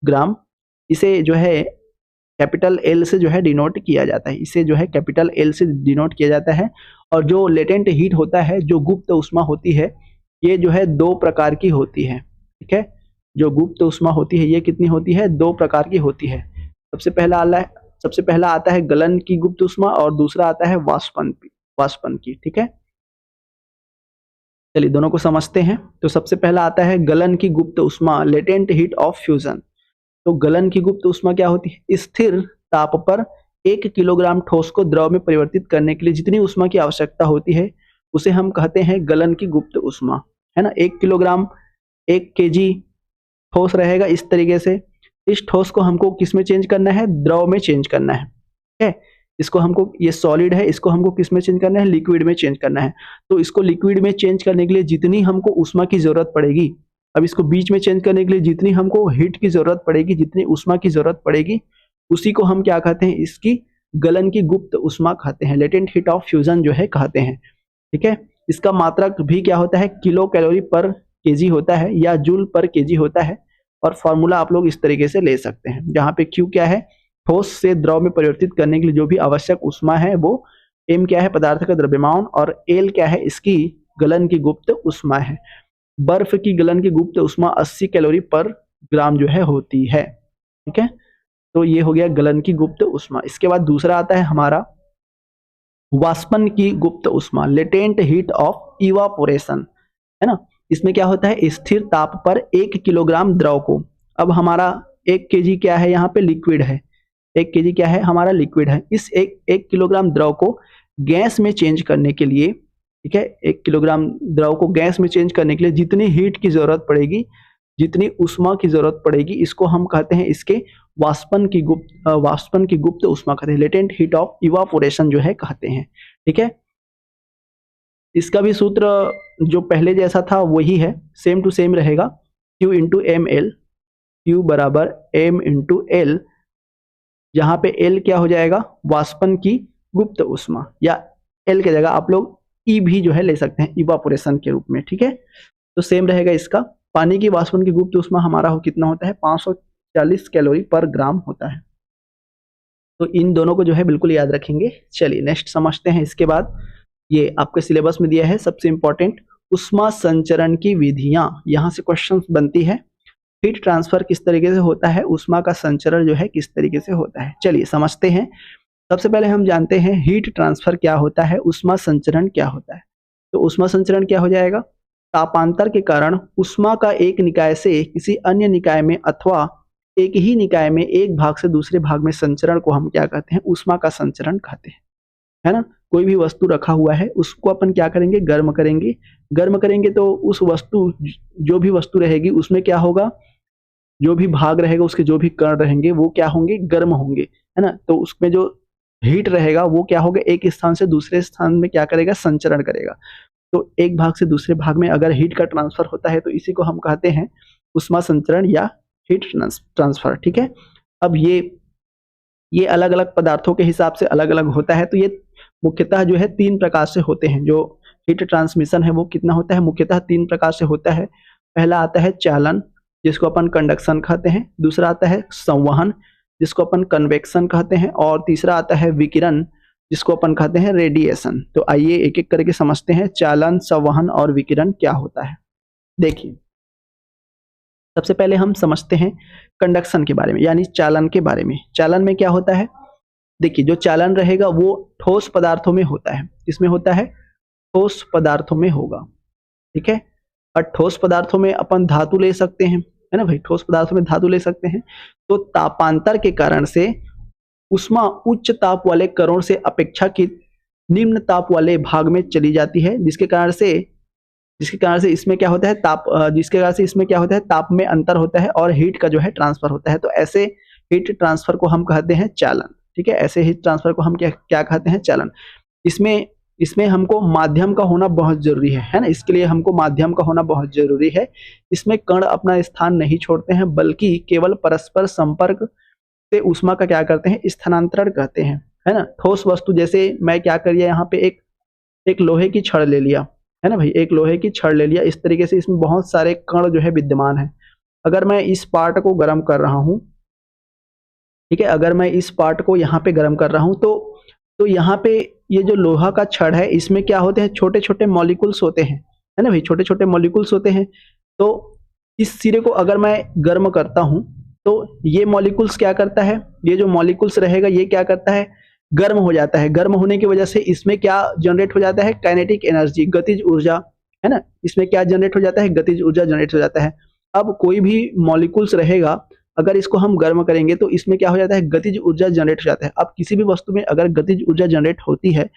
Speaker 1: ग्राम। इसे जो है कैपिटल एल से जो है डिनोट किया जाता है, इसे जो है कैपिटल एल से डिनोट किया जाता है। और जो लेटेंट हीट होता है, जो गुप्त ऊष्मा होती है, ये जो है 2 प्रकार की होती है। ठीक है, जो गुप्त ऊष्मा होती है ये कितनी होती है, 2 प्रकार की होती है। सबसे पहला आता है गलन की गुप्त ऊष्मा और दूसरा आता है वाष्पन की। ठीक है, चलिए दोनों को समझते हैं। तो सबसे पहला आता है गलन की गुप्त ऊष्मा, लेटेंट हीट ऑफ फ्यूजन। तो गलन की गुप्त ऊष्मा क्या होती है, स्थिर ताप पर 1 किलोग्राम ठोस को द्रव में परिवर्तित करने के लिए जितनी ऊष्मा की आवश्यकता होती है उसे हम कहते हैं गलन की गुप्त ऊष्मा, है ना। 1 किलोग्राम 1 केजी ठोस रहेगा इस तरीके से। इस ठोस को हमको किस में चेंज करना है, द्रव में चेंज करना है। ठीक है, इसको हमको, ये सॉलिड है, इसको हमको किस में चेंज करना है, लिक्विड में चेंज करना है। तो इसको लिक्विड में चेंज करने के लिए जितनी हमको ऊष्मा की जरूरत पड़ेगी, अब इसको बीच में चेंज करने के लिए जितनी हमको हीट की जरूरत पड़ेगी, जितनी ऊष्मा की जरूरत पड़ेगी, उसी को हम क्या कहते हैं, इसकी गलन की गुप्त ऊष्मा कहते हैं, लेटेंट हीट ऑफ फ्यूजन जो है कहते हैं। ठीक है, इसका मात्रक भी क्या होता है, किलो कैलोरी पर केजी होता है या जूल पर केजी होता है। और फॉर्मूला आप लोग इस तरीके से ले सकते हैं, जहां पे Q क्या है, ठोस से द्रव में परिवर्तित करने के लिए जो भी आवश्यक ऊष्मा है वो, M क्या है, पदार्थ का द्रव्यमान, और L क्या है, इसकी गलन की गुप्त ऊष्मा है। बर्फ की गलन की गुप्त ऊष्मा 80 कैलोरी पर ग्राम जो है होती है। ठीक है, तो ये हो गया गलन की गुप्त ऊष्मा। इसके बाद दूसरा आता है हमारा वाष्पन की गुप्त ऊष्मा, लेटेंट हीट ऑफ इवापोरेशन, है ना। इसमें क्या होता है, स्थिर ताप पर 1 किलोग्राम द्रव को, अब हमारा 1 केजी क्या है, यहाँ पे लिक्विड है, 1 केजी क्या है, हमारा लिक्विड है। इस 1 किलोग्राम द्रव को गैस में चेंज करने के लिए, ठीक है, 1 किलोग्राम द्रव को गैस में चेंज करने के लिए जितनी हीट की जरूरत पड़ेगी, जितनी ऊष्मा की जरूरत पड़ेगी, इसको हम कहते हैं इसके वाष्पन की गुप्त ऊष्मा कहते हैं, लेटेंट हीट ऑफ इवापोरेशन जो है कहते हैं। ठीक है, इसका भी सूत्र जो पहले जैसा था वही है, सेम टू सेम रहेगा, Q into M L, Q बराबर M इंटू एल, जहां पे L क्या हो जाएगा, वाष्पन की गुप्त ऊष्मा, या L के जगह आप लोग E भी जो है ले सकते हैं इवापोरेशन के रूप में। ठीक है, तो सेम रहेगा इसका। पानी की वाष्पन की गुप्त ऊष्मा हमारा कितना होता है, 540 कैलोरी पर ग्राम होता है। तो इन दोनों को जो है बिल्कुल याद रखेंगे। चलिए नेक्स्ट समझते हैं। इसके बाद ये आपके सिलेबस में दिया है सबसे इंपॉर्टेंट, उष्मा संचरण की विधियां, यहां से क्वेश्चन बनती है। हीट ट्रांसफर किस तरीके से होता है, उष्मा का संचरण जो है किस तरीके से होता है, चलिए समझते हैं। सबसे पहले हम जानते हैं हीट ट्रांसफर क्या होता है, उष्मा संचरण क्या होता है। तो उष्मा संचरण क्या हो जाएगा, तापांतर के कारण उष्मा का एक निकाय से किसी अन्य निकाय में अथवा एक ही निकाय में एक भाग से दूसरे भाग में संचरण को हम क्या कहते हैं, उष्मा का संचरण कहते हैं, है ना। कोई भी वस्तु रखा हुआ है उसको अपन क्या करेंगे, गर्म करेंगे तो उस वस्तु, जो भी वस्तु रहेगी उसमें क्या होगा, जो भी भाग रहेगा उसके जो भी कण रहेंगे वो क्या होंगे, गर्म होंगे, है ना। तो उसमें जो हीट रहेगा वो क्या होगा, एक स्थान से दूसरे स्थान में क्या करेगा, संचरण करेगा। तो एक भाग से दूसरे भाग में अगर हीट का ट्रांसफर होता है तो इसी को हम कहते हैं ऊष्मा संचरण या हीट ट्रांसफर। ठीक है, अब ये अलग अलग पदार्थों के हिसाब से अलग अलग होता है। तो ये मुख्यतः जो है 3 प्रकार से होते हैं। जो हीट ट्रांसमिशन है वो कितना होता है, मुख्यतः 3 प्रकार से होता है। पहला आता है चालन, जिसको अपन कंडक्शन कहते हैं। दूसरा आता है संवहन, जिसको अपन कन्वेक्शन कहते हैं। और तीसरा आता है विकिरण, जिसको अपन कहते हैं रेडिएशन। तो आइए एक एक करके समझते हैं चालन, संवहन और विकिरण क्या होता है। देखिए, सबसे पहले हम समझते हैं कंडक्शन के बारे में, यानी चालन के बारे में। चालन में क्या होता है, देखिए जो चालन रहेगा वो ठोस पदार्थों में होता है। किसमें होता है, ठोस पदार्थों में होगा। ठीक है, और ठोस पदार्थों में अपन धातु ले सकते हैं, है ना भाई, ठोस पदार्थों में धातु ले सकते हैं। तो तापांतर के कारण से उष्मा उच्च ताप वाले कणों से अपेक्षाकृत निम्न ताप वाले भाग में चली जाती है, जिसके कारण से इसमें क्या होता है, जिसके कारण से इसमें क्या होता है, ताप में अंतर होता है और हीट का जो है ट्रांसफर होता है। तो ऐसे हीट ट्रांसफर को हम कहते हैं चालन। ठीक है, ऐसे हीट ट्रांसफर को हम क्या कहते हैं, चालन। इसमें हमको माध्यम का होना बहुत जरूरी है ना। इसके लिए हमको माध्यम का होना बहुत जरूरी है। इसमें कण अपना स्थान नहीं छोड़ते हैं, बल्कि केवल परस्पर संपर्क से ऊष्मा का क्या करते हैं, स्थानांतरण कहते हैं, है ना। ठोस वस्तु, जैसे मैं क्या कर लिया यहाँ पे एक लोहे की छड़ ले लिया, है ना भाई, एक लोहे की छड़ ले लिया। इस तरीके से इसमें बहुत सारे कण जो है विद्यमान है। अगर मैं इस पार्ट को गर्म कर रहा हूँ, ठीक है, अगर मैं इस पार्ट को यहाँ पे गर्म कर रहा हूँ तो यहाँ पे ये जो लोहा का छड़ है, इसमें क्या होते हैं, छोटे छोटे मॉलिक्यूल्स होते हैं, है ना भाई, छोटे छोटे मॉलिक्यूल्स होते हैं। तो इस सिरे को अगर मैं गर्म करता हूँ तो ये मॉलिक्यूल्स क्या करता है, ये जो मॉलिक्यूल्स रहेगा ये क्या करता है, गर्म हो जाता है। गर्म होने की वजह से इसमें क्या जनरेट हो जाता है, काइनेटिक एनर्जी, गतिज ऊर्जा, है ना। इसमें क्या जनरेट हो जाता है, गतिज ऊर्जा जनरेट हो जाता है। अब कोई भी मॉलिक्यूल्स रहेगा, अगर इसको हम गर्म करेंगे तो इसमें क्या हो जाता है, गतिज ऊर्जा जनरेट हो जाता है। अब किसी भी वस्तु में अगर गतिज ऊर्जा जनरेट होती है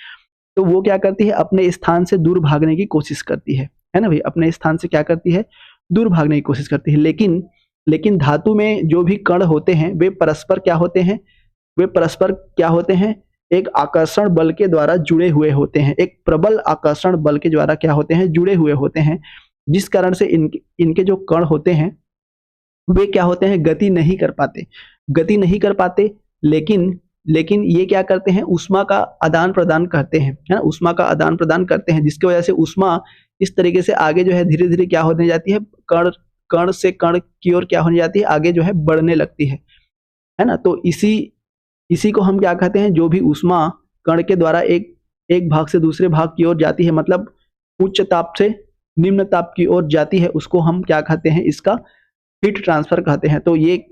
Speaker 1: तो वो क्या करती है, अपने स्थान से दूर भागने की कोशिश करती है ना भाई, अपने स्थान से क्या करती है, दूर भागने की कोशिश करती है। लेकिन धातु में जो भी कण होते हैं वे परस्पर क्या होते हैं, एक आकर्षण बल के द्वारा जुड़े हुए होते हैं, एक प्रबल आकर्षण बल के द्वारा क्या होते हैं, जुड़े हुए होते हैं, जिस कारण से इनके जो कण होते हैं वे क्या होते हैं, गति नहीं कर पाते। लेकिन ये क्या करते हैं, ऊष्मा का आदान प्रदान करते हैं, है ना, ऊष्मा का आदान प्रदान करते हैं, जिसकी वजह से ऊष्मा इस तरीके से आगे जो है धीरे धीरे क्या होने जाती है, कण से कण की ओर क्या होने जाती है, आगे जो है बढ़ने लगती है ना। तो इसी को हम क्या कहते हैं, जो भी ऊष्मा कण के द्वारा एक भाग से दूसरे भाग की ओर जाती है, मतलब उच्च ताप से निम्न ताप की ओर जाती है, उसको हम क्या कहते हैं, इसका हीट ट्रांसफर कहते हैं। तो ये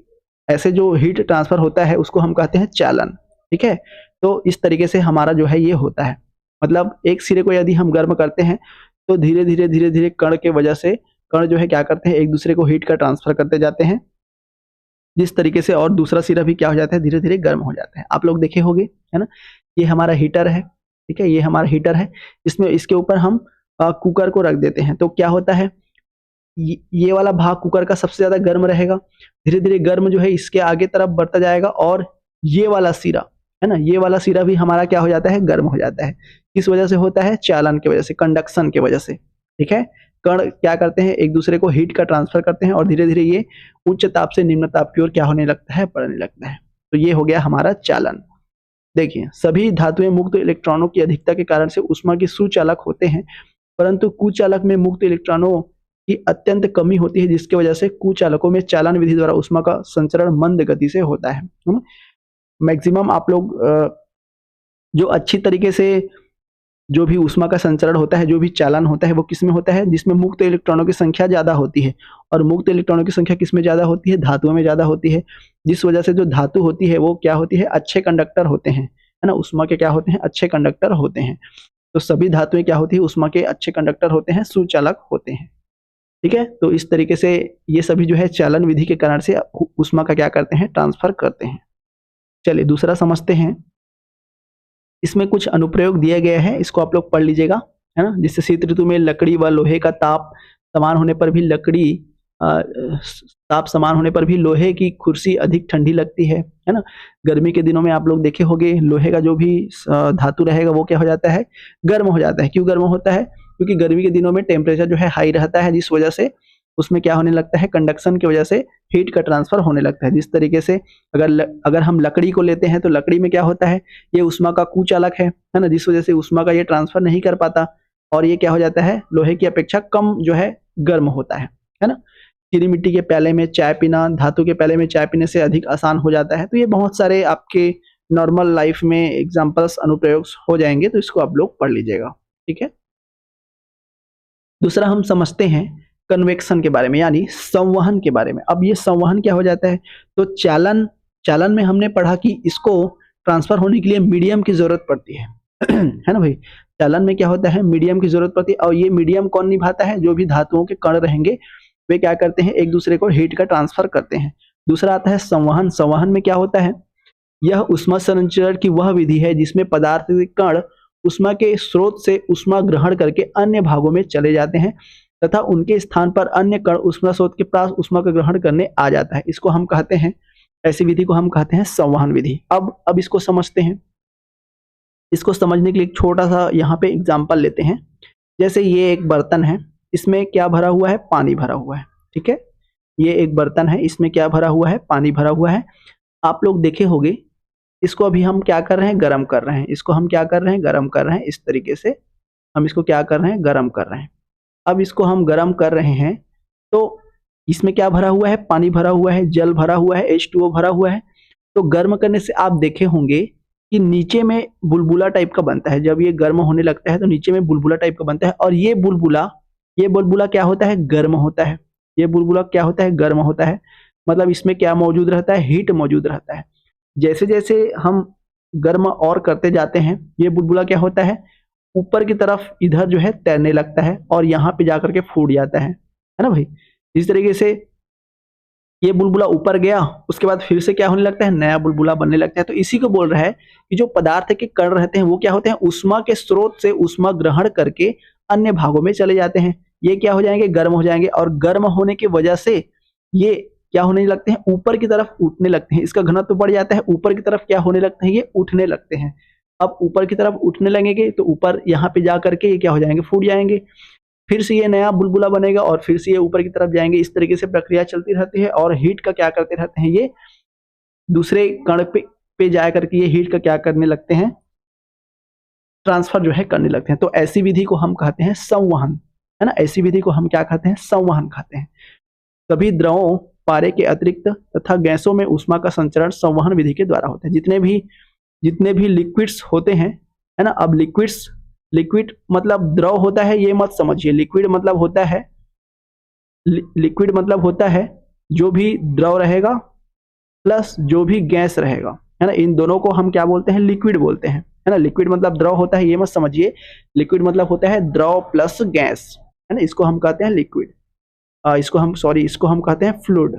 Speaker 1: ऐसे जो हीट ट्रांसफर होता है उसको हम कहते हैं चालन। ठीक है, तो इस तरीके से हमारा जो है ये होता है, मतलब एक सिरे को यदि हम गर्म करते हैं तो धीरे धीरे कण के वजह से कण जो है क्या करते हैं, एक दूसरे को हीट का ट्रांसफर करते जाते हैं, जिस तरीके से, और दूसरा सिरा भी क्या हो जाता है, धीरे धीरे गर्म हो जाता है। आप लोग देखे होंगे, है ना। ये हमारा हीटर है, ठीक है, ये हमारा हीटर है। इसके ऊपर हम कुकर को रख देते हैं, तो क्या होता है, ये वाला भाग कुकर का सबसे ज्यादा गर्म रहेगा। धीरे धीरे गर्म जो है इसके आगे तरफ बढ़ता जाएगा, और ये वाला सिरा, है ना, ये वाला सिरा भी हमारा क्या हो जाता है, गर्म हो जाता है। किस वजह से होता है, चालन की वजह से, कंडक्शन की वजह से। ठीक है, कण क्या करते हैं, एक दूसरे को हीट का ट्रांसफर करते हैं, और धीरे धीरे ये उच्च ताप से निम्न ताप की ओर क्या होने लगता है, बढ़ने लगता है। तो ये हो गया हमारा चालन। देखिए, सभी धातुएं मुक्त इलेक्ट्रॉनों की अधिकता के कारण से ऊष्मा की सुचालक होते हैं, परंतु कुचालक में मुक्त इलेक्ट्रॉनों की अत्यंत कमी होती है, जिसकी वजह से कुचालकों में चालन विधि द्वारा ऊष्मा का संचरण मंद गति से होता है। मैक्सिमम आप लोग जो अच्छी तरीके से जो भी ऊष्मा का संचरण होता है, जो भी चालन होता है, वो किसमें होता है, जिसमें मुक्त इलेक्ट्रॉनों की संख्या ज्यादा होती है। और मुक्त इलेक्ट्रॉनों की संख्या किसमें ज्यादा होती है, धातुओं में ज्यादा होती है, जिस वजह से जो धातु होती है वो क्या होती है, अच्छे कंडक्टर होते हैं, है ना, ऊष्मा के क्या होते हैं, अच्छे कंडक्टर होते हैं। तो सभी धातुएं क्या होती है, ऊष्मा के अच्छे कंडक्टर होते हैं, सुचालक होते हैं। ठीक है, तो इस तरीके से ये सभी जो है चालन विधि के कारण से ऊष्मा का क्या करते हैं, ट्रांसफर करते हैं। चलिए दूसरा समझते हैं। इसमें कुछ अनुप्रयोग दिया गया है, इसको आप लोग पढ़ लीजिएगा, है ना। जिससे शीत ऋतु में लकड़ी व लोहे का ताप समान होने पर भी समान होने पर भी लोहे की कुर्सी अधिक ठंडी लगती है ना। गर्मी के दिनों में आप लोग देखे होंगे, लोहे का जो भी धातु रहेगा वो क्या हो जाता है, गर्म हो जाता है। क्यों गर्म होता है, क्योंकि गर्मी के दिनों में टेम्परेचर जो है हाई रहता है, जिस वजह से उसमें क्या होने लगता है, कंडक्शन की वजह से हीट का ट्रांसफर होने लगता है। जिस तरीके से अगर हम लकड़ी को लेते हैं तो लकड़ी में क्या होता है, ये ऊष्मा का कुचालक है ना, जिस वजह से ऊष्मा का ये ट्रांसफर नहीं कर पाता और ये क्या हो जाता है, लोहे की अपेक्षा कम जो है गर्म होता है ना। चीनी मिट्टी के प्याले में चाय पीना धातु के प्याले में चाय पीने से अधिक आसान हो जाता है। तो ये बहुत सारे आपके नॉर्मल लाइफ में एग्जांपल्स अनुप्रयोग हो जाएंगे, तो इसको आप लोग पढ़ लीजिएगा, ठीक है। दूसरा हम समझते हैं कन्वेक्शन के बारे में, यानी संवहन के बारे में। अब ये संवहन क्या हो जाता है, तो चालन में हमने पढ़ा कि इसको ट्रांसफर होने के लिए मीडियम की जरूरत पड़ती है है ना भाई। चालन में क्या होता है, मीडियम की जरूरत पड़ती है, और ये मीडियम कौन निभाता है, जो भी धातुओं के कण रहेंगे वे क्या करते हैं, एक दूसरे को हीट का ट्रांसफर करते हैं। दूसरा आता है संवहन। संवहन में क्या होता है, यह ऊष्मा संचरण की वह विधि है जिसमें पदार्थ के कण ऊष्मा के स्रोत से ऊष्मा ग्रहण करके अन्य भागों में चले जाते हैं तथा उनके स्थान पर अन्य कण ऊष्मा स्रोत के पास ऊष्मा का ग्रहण करने आ जाता है। इसको हम कहते हैं, ऐसी विधि को हम कहते हैं संवहन विधि। अब इसको समझते हैं। इसको समझने के लिए एक छोटा सा यहाँ पे एग्जाम्पल लेते हैं। जैसे ये एक बर्तन है, इसमें क्या भरा हुआ है, पानी भरा हुआ है, ठीक है। ये एक बर्तन है, इसमें क्या भरा हुआ है, पानी भरा हुआ है। आप लोग देखे होंगे, इसको अभी हम क्या कर रहे हैं, गर्म कर रहे हैं। इसको हम क्या कर रहे हैं, गर्म कर रहे हैं। इस तरीके से हम इसको क्या कर रहे हैं, गर्म कर रहे हैं। अब इसको हम गर्म कर रहे हैं तो इसमें क्या भरा हुआ है, पानी भरा हुआ है, जल भरा हुआ है, H2O भरा हुआ है। तो गर्म करने से आप देखे होंगे कि नीचे में बुलबुला टाइप का बनता है। जब ये गर्म होने लगता है तो नीचे में बुलबुला टाइप का बनता है, और ये बुलबुला क्या होता है, गर्म होता है। ये बुलबुला क्या होता है, गर्म होता है। मतलब इसमें क्या मौजूद रहता है, हीट मौजूद रहता है। जैसे जैसे हम गर्म और करते जाते हैं, ये बुलबुला क्या होता है, ऊपर की तरफ इधर जो है तैरने लगता है और यहाँ पे जाकर के फूट जाता है ना भाई। इस तरीके से ये बुलबुला ऊपर गया, उसके बाद फिर से क्या होने लगता है, नया बुलबुला बनने लगता है। तो इसी को बोल रहा है कि जो पदार्थ के कण रहते हैं वो क्या होते हैं, ऊष्मा के स्रोत से ऊष्मा ग्रहण करके अन्य भागों में चले जाते हैं। ये क्या हो जाएंगे, गर्म हो जाएंगे, और गर्म होने की वजह से ये क्या होने लगते हैं, ऊपर की तरफ उठने लगते हैं। इसका घनत्व बढ़ जाता है, ऊपर की तरफ क्या होने लगते हैं, ये उठने लगते हैं। अब ऊपर की तरफ उठने लगेंगे तो ऊपर यहाँ पे जा करके ये क्या हो जाएंगे, फूट जाएंगे। फिर से ये नया बुलबुला बनेगा और फिर से ये ऊपर की तरफ जाएंगे। इस तरीके से प्रक्रिया चलती रहती है और हीट का क्या करते रहते हैं, ये दूसरे कण पे जा करके ये हीट का क्या करने लगते हैं, ट्रांसफर जो है करने लगते हैं। तो ऐसी विधि को हम कहते हैं संवहन, है ना। ऐसी विधि को हम क्या कहते हैं, संवहन कहते हैं। सभी द्रवों, पारे के अतिरिक्त तथा गैसों में ऊष्मा का संचरण संवहन विधि के द्वारा होता है। जितने भी लिक्विड्स होते हैं, है ना। अब लिक्विड मतलब द्रव होता है, ये मत समझिए। लिक्विड मतलब होता है जो भी द्रव रहेगा प्लस जो भी गैस रहेगा, है ना। इन दोनों को हम क्या बोलते हैं, लिक्विड बोलते हैं, है ना। लिक्विड मतलब द्रव होता है, ये मत समझिए। लिक्विड मतलब होता है द्रव प्लस गैस, है ना। इसको हम कहते हैं लिक्विड। इसको हम कहते हैं फ्लूइड,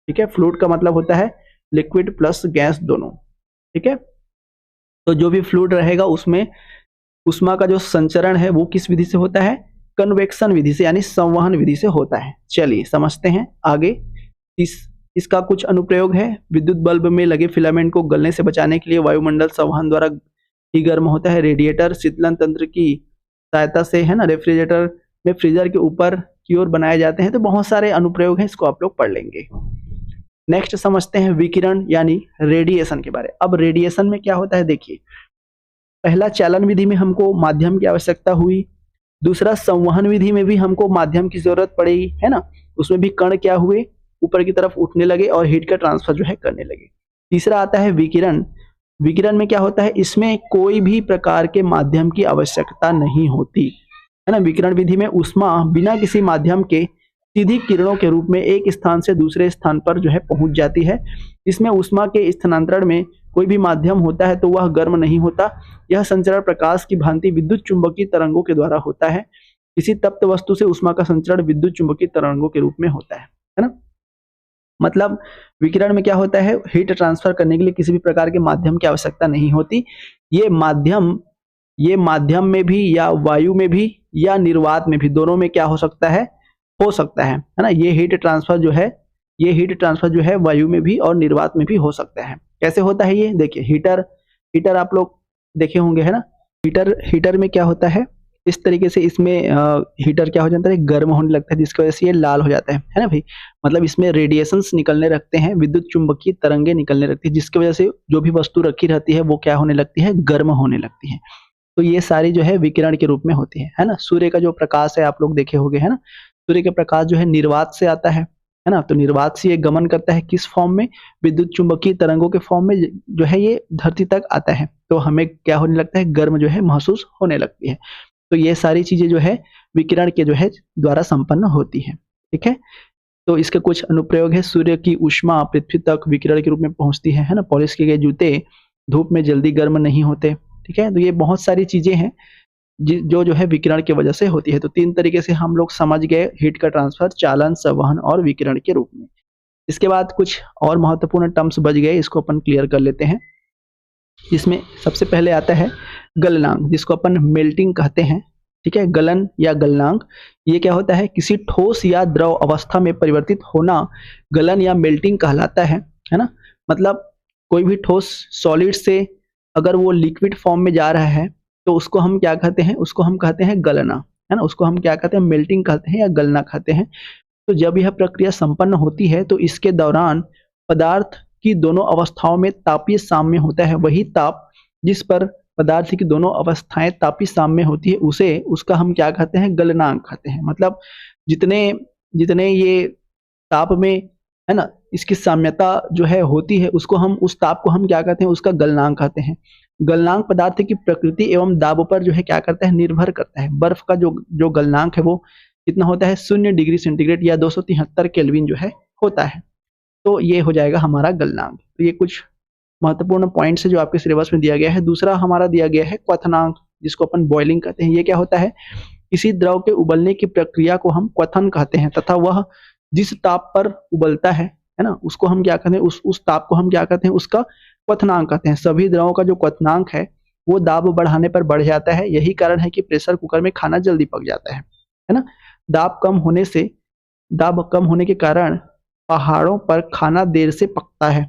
Speaker 1: ठीक है। फ्लूइड का मतलब होता है लिक्विड प्लस गैस दोनों, ठीक है। तो जो भी फ्लूइड रहेगा उसमें ऊष्मा का जो संचरण है वो किस विधि से होता है, कन्वेक्शन विधि से, यानी संवहन विधि से होता है। चलिए समझते हैं आगे। इसका कुछ अनुप्रयोग है। विद्युत बल्ब में लगे फिलामेंट को गलने से बचाने के लिए वायुमंडल संवहन द्वारा ही गर्म होता है। रेडिएटर शीतलन तंत्र की सहायता से, है ना। रेफ्रिजरेटर में फ्रीजर के ऊपर की ओर बनाए जाते हैं। तो बहुत सारे अनुप्रयोग हैं, इसको आप लोग पढ़ लेंगे। नेक्स्ट समझते हैं विकिरण यानी रेडिएशन के बारे में। अब रेडिएशन में क्या होता है, देखिए। पहला चालन विधि में हमको माध्यम की आवश्यकता हुई। दूसरा संवहन विधि में भी हमको माध्यम की जरूरत पड़ेगी, है ना। उसमें भी कण क्या हुए, ऊपर की तरफ उठने लगे और हीट का ट्रांसफर जो है करने लगे। तीसरा आता है विकिरण। विकिरण में क्या होता है, इसमें कोई भी प्रकार के माध्यम की आवश्यकता नहीं होती, है ना। विकिरण विधि में ऊष्मा बिना किसी माध्यम के सीधी किरणों के रूप में एक स्थान से दूसरे स्थान पर जो है पहुंच जाती है। इसमें ऊष्मा के स्थानांतरण में कोई भी माध्यम होता है तो वह गर्म नहीं होता। यह संचरण प्रकाश की भांति विद्युत चुंबकीय तरंगों के द्वारा होता है। किसी तप्त वस्तु से ऊष्मा का संचरण विद्युत चुंबकीय तरंगों के रूप में होता है ना। मतलब विकिरण में क्या होता है, हीट ट्रांसफर करने के लिए किसी भी प्रकार के माध्यम की आवश्यकता नहीं होती। ये माध्यम में भी या वायु में भी या निर्वात में भी, दोनों में क्या हो सकता है ना। ये हीट ट्रांसफर जो है वायु में भी और निर्वात में भी हो सकता है। कैसे होता है ये, देखिए। हीटर आप लोग देखे होंगे, है ना। हीटर में क्या होता है, इस तरीके से इसमें हीटर क्या हो जाता है, गर्म होने लगता है, जिसकी वजह से ये लाल हो जाता है ना भाई? मतलब इसमें रेडिएशंस निकलने लगते हैं, विद्युत चुम्बकीय तरंगें निकलने लगती है, जिसकी वजह से जो भी वस्तु रखी रहती है वो क्या होने लगती है, गर्म होने लगती है। तो ये सारी जो है विकिरण के रूप में होती है ना? सूर्य का जो प्रकाश है आप लोग देखे होंगे, है ना? सूर्य का प्रकाश जो है निर्वात से आता है ना? तो निर्वात से ये गमन करता है किस फॉर्म में? विद्युत चुम्बकीय तरंगों के फॉर्म में जो है ये धरती तक आता है। तो हमें क्या होने लगता है, गर्म जो है महसूस होने लगती है। तो ये सारी चीज़ें जो है विकिरण के जो है द्वारा संपन्न होती है। ठीक है? तो इसके कुछ अनुप्रयोग है। सूर्य की ऊष्मा पृथ्वी तक विकिरण के रूप में पहुँचती है ना? पॉलिश किए गए जूते धूप में जल्दी गर्म नहीं होते। ठीक है? तो ये बहुत सारी चीज़ें हैं जो है विकिरण की वजह से होती है। तो 3 तरीके से हम लोग समझ गए हीट का ट्रांसफर, चालन, संवहन और विकिरण के रूप में। इसके बाद कुछ और महत्वपूर्ण टर्म्स बच गए, इसको अपन क्लियर कर लेते हैं। इसमें सबसे पहले आता है गलनांक, जिसको अपन मेल्टिंग कहते हैं। ठीक है? गलन या गलनांक ये क्या होता है, किसी ठोस या द्रव अवस्था में परिवर्तित होना गलन या मेल्टिंग कहलाता है ना? मतलब कोई भी ठोस सॉलिड से अगर वो लिक्विड फॉर्म में जा रहा है तो उसको हम क्या कहते हैं, उसको हम कहते हैं गलना, है ना? उसको हम क्या कहते हैं, मेल्टिंग कहते हैं या गलना कहते हैं। तो जब यह प्रक्रिया संपन्न होती है तो इसके दौरान पदार्थ की दोनों अवस्थाओं में तापीय साम्य होता है। वही ताप जिस पर पदार्थ की दोनों अवस्थाएं तापीय साम्य होती है उसे उसका हम क्या कहते हैं, गलनांक कहते हैं। मतलब जितने जितने ये ताप में, है ना, इसकी साम्यता जो है होती है उसको हम, उस ताप को हम क्या कहते हैं, उसका गलनांक कहते हैं। गलनांक पदार्थ की प्रकृति एवं दाब पर जो है क्या करता है, निर्भर करता है। बर्फ का जो जो गलनांक है वो कितना होता है, 0 डिग्री सेंटीग्रेड या 273 केल्विन जो है होता है। तो ये हो जाएगा हमारा गलनांक। तो ये कुछ महत्वपूर्ण पॉइंट्स है जो आपके सिलेबस में दिया गया है। दूसरा हमारा दिया गया है क्वथनांक, जिसको अपन बॉइलिंग कहते हैं। ये क्या होता है, किसी द्रव के उबलने की प्रक्रिया को हम क्वथन कहते हैं तथा वह जिस ताप पर उबलता है ना, उसको हम क्या कहते हैं, उस ताप को हम क्या कहते हैं, उसका क्वथनांक कहते हैं। सभी द्रवों का जो क्वथनांक है वो दाब बढ़ाने पर बढ़ जाता है। यही कारण है कि प्रेशर कुकर में खाना जल्दी पक जाता है ना? दाब कम होने के कारण पहाड़ों पर खाना देर से पकता है।